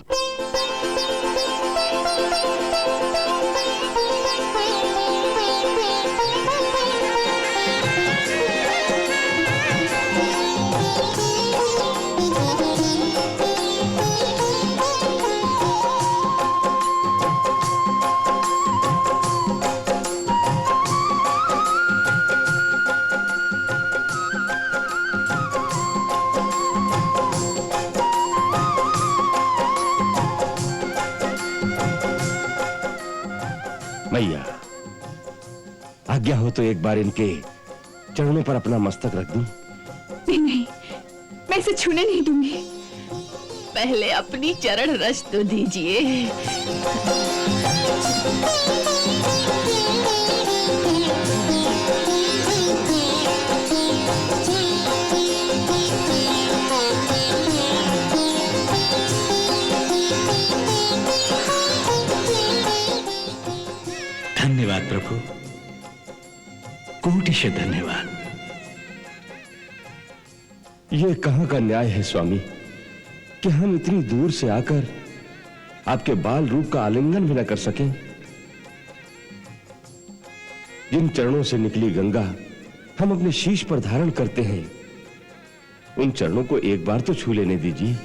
मैया, आज्ञा हो तो एक बार इनके चरणों पर अपना मस्तक रख दूं? नहीं नहीं, मैं इसे छूने नहीं दूंगी। पहले अपनी चरण रस तो दीजिए। धन्यवाद प्रभु, कोटिश धन्यवाद। ये कहां का न्याय है स्वामी कि हम इतनी दूर से आकर आपके बाल रूप का आलिंगन भी न कर सकें। जिन चरणों से निकली गंगा हम अपने शीश पर धारण करते हैं, उन चरणों को एक बार तो छू लेने दीजिए।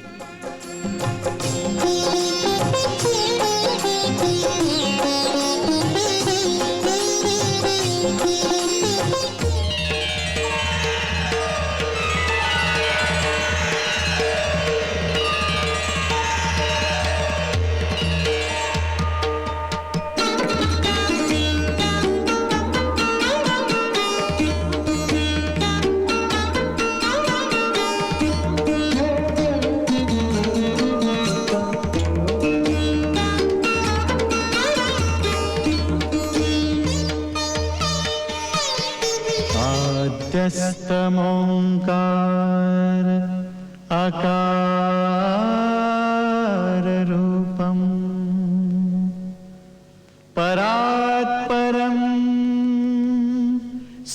आद्यस्तमोंकार आकार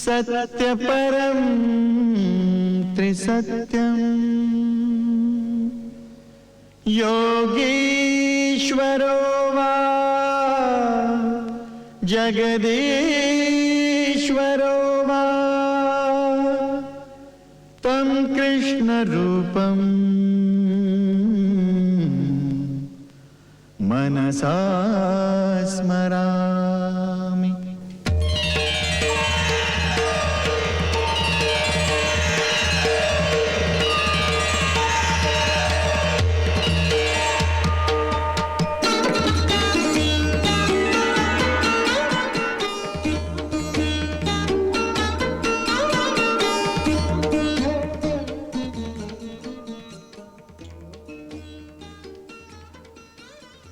सत्य परम त्रिसत्यम योगीश्वरो वा जगदीश्वरो वा तं कृष्ण रूपम मनसा स्मरामि।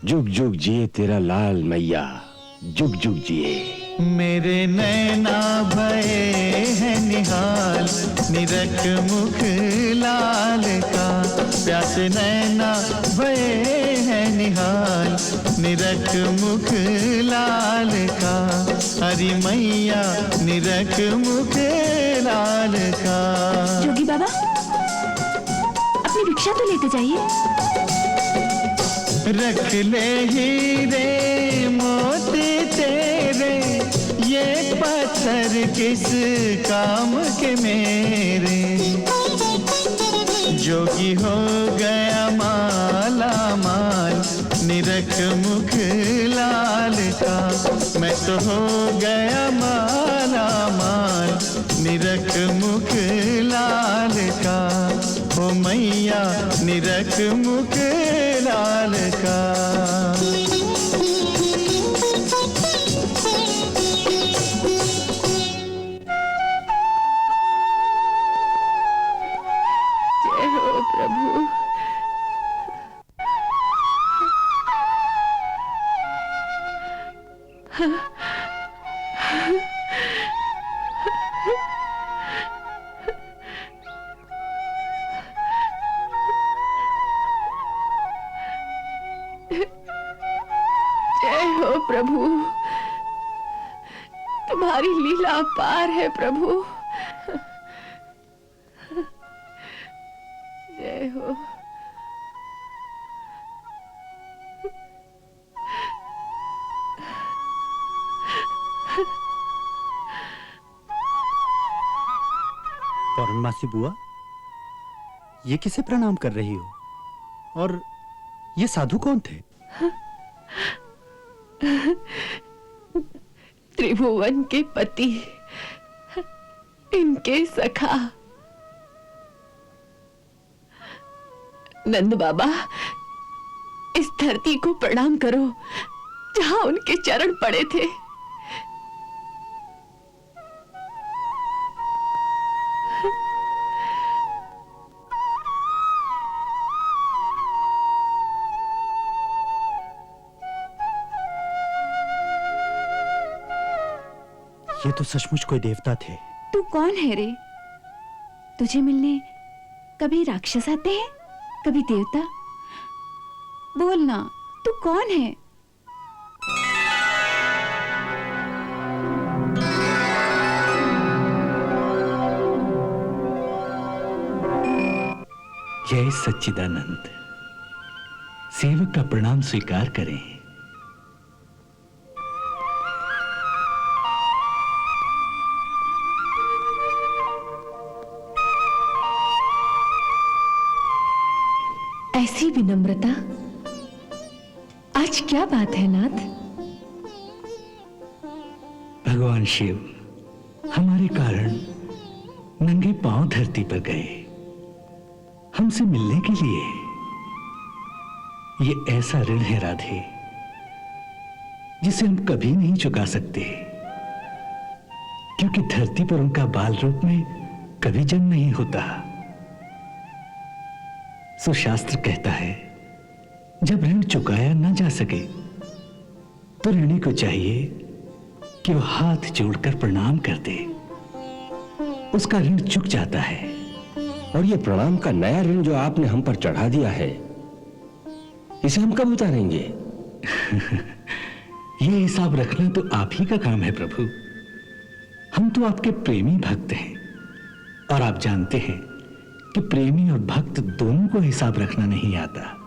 जुग जुग जिए तेरा लाल मैया, जुग जुग जिए। मेरे नैना भये हैं निहाल, निरख मुख लाल का। प्यासे नैना भये हैं निहाल, निरख मुख लाल का। हरी मैया निरख मुख लाल का। जोगी बाबा, अपनी भिक्षा तो लेते जाइए। रख ले हीरे मोती तेरे, ये पत्थर किस काम के मेरे। जोगी हो गया माला माल, निरख मुख लाल का। मैं तो हो गया माला माल, निरख मुख लाल का। ओ मैया निरख मुख लाल का। जय हो प्रभु। जय हो प्रभु, तुम्हारी लीला अपार है प्रभु। जय हो। पौर्णमासी बुआ, ये किसे प्रणाम कर रही हो? और ये साधु कौन थे? त्रिभुवन के पति, इनके सखा। नंद बाबा, इस धरती को प्रणाम करो जहां उनके चरण पड़े थे। ये तो सचमुच कोई देवता थे। तू कौन है रे? तुझे मिलने कभी राक्षस आते हैं, कभी देवता। बोलना, तू कौन है? जय सच्चिदानंद। सेवक का प्रणाम स्वीकार करें। ऐसी विनम्रता, आज क्या बात है नाथ? भगवान शिव हमारे कारण नंगे पांव धरती पर गए हमसे मिलने के लिए। ये ऐसा ऋण है राधे, जिसे हम कभी नहीं चुका सकते, क्योंकि धरती पर उनका बाल रूप में कभी जन्म नहीं होता। सो शास्त्र कहता है, जब ऋण चुकाया ना जा सके तो ऋणी को चाहिए कि वो हाथ जोड़कर प्रणाम कर दे। उसका ऋण चुक जाता है। और ये प्रणाम का नया ऋण जो आपने हम पर चढ़ा दिया है, इसे हम कब उतारेंगे? ये हिसाब रखना तो आप ही का काम है प्रभु। हम तो आपके प्रेमी भक्त हैं और आप जानते हैं कि प्रेमी और भक्त दोनों को हिसाब रखना नहीं आता।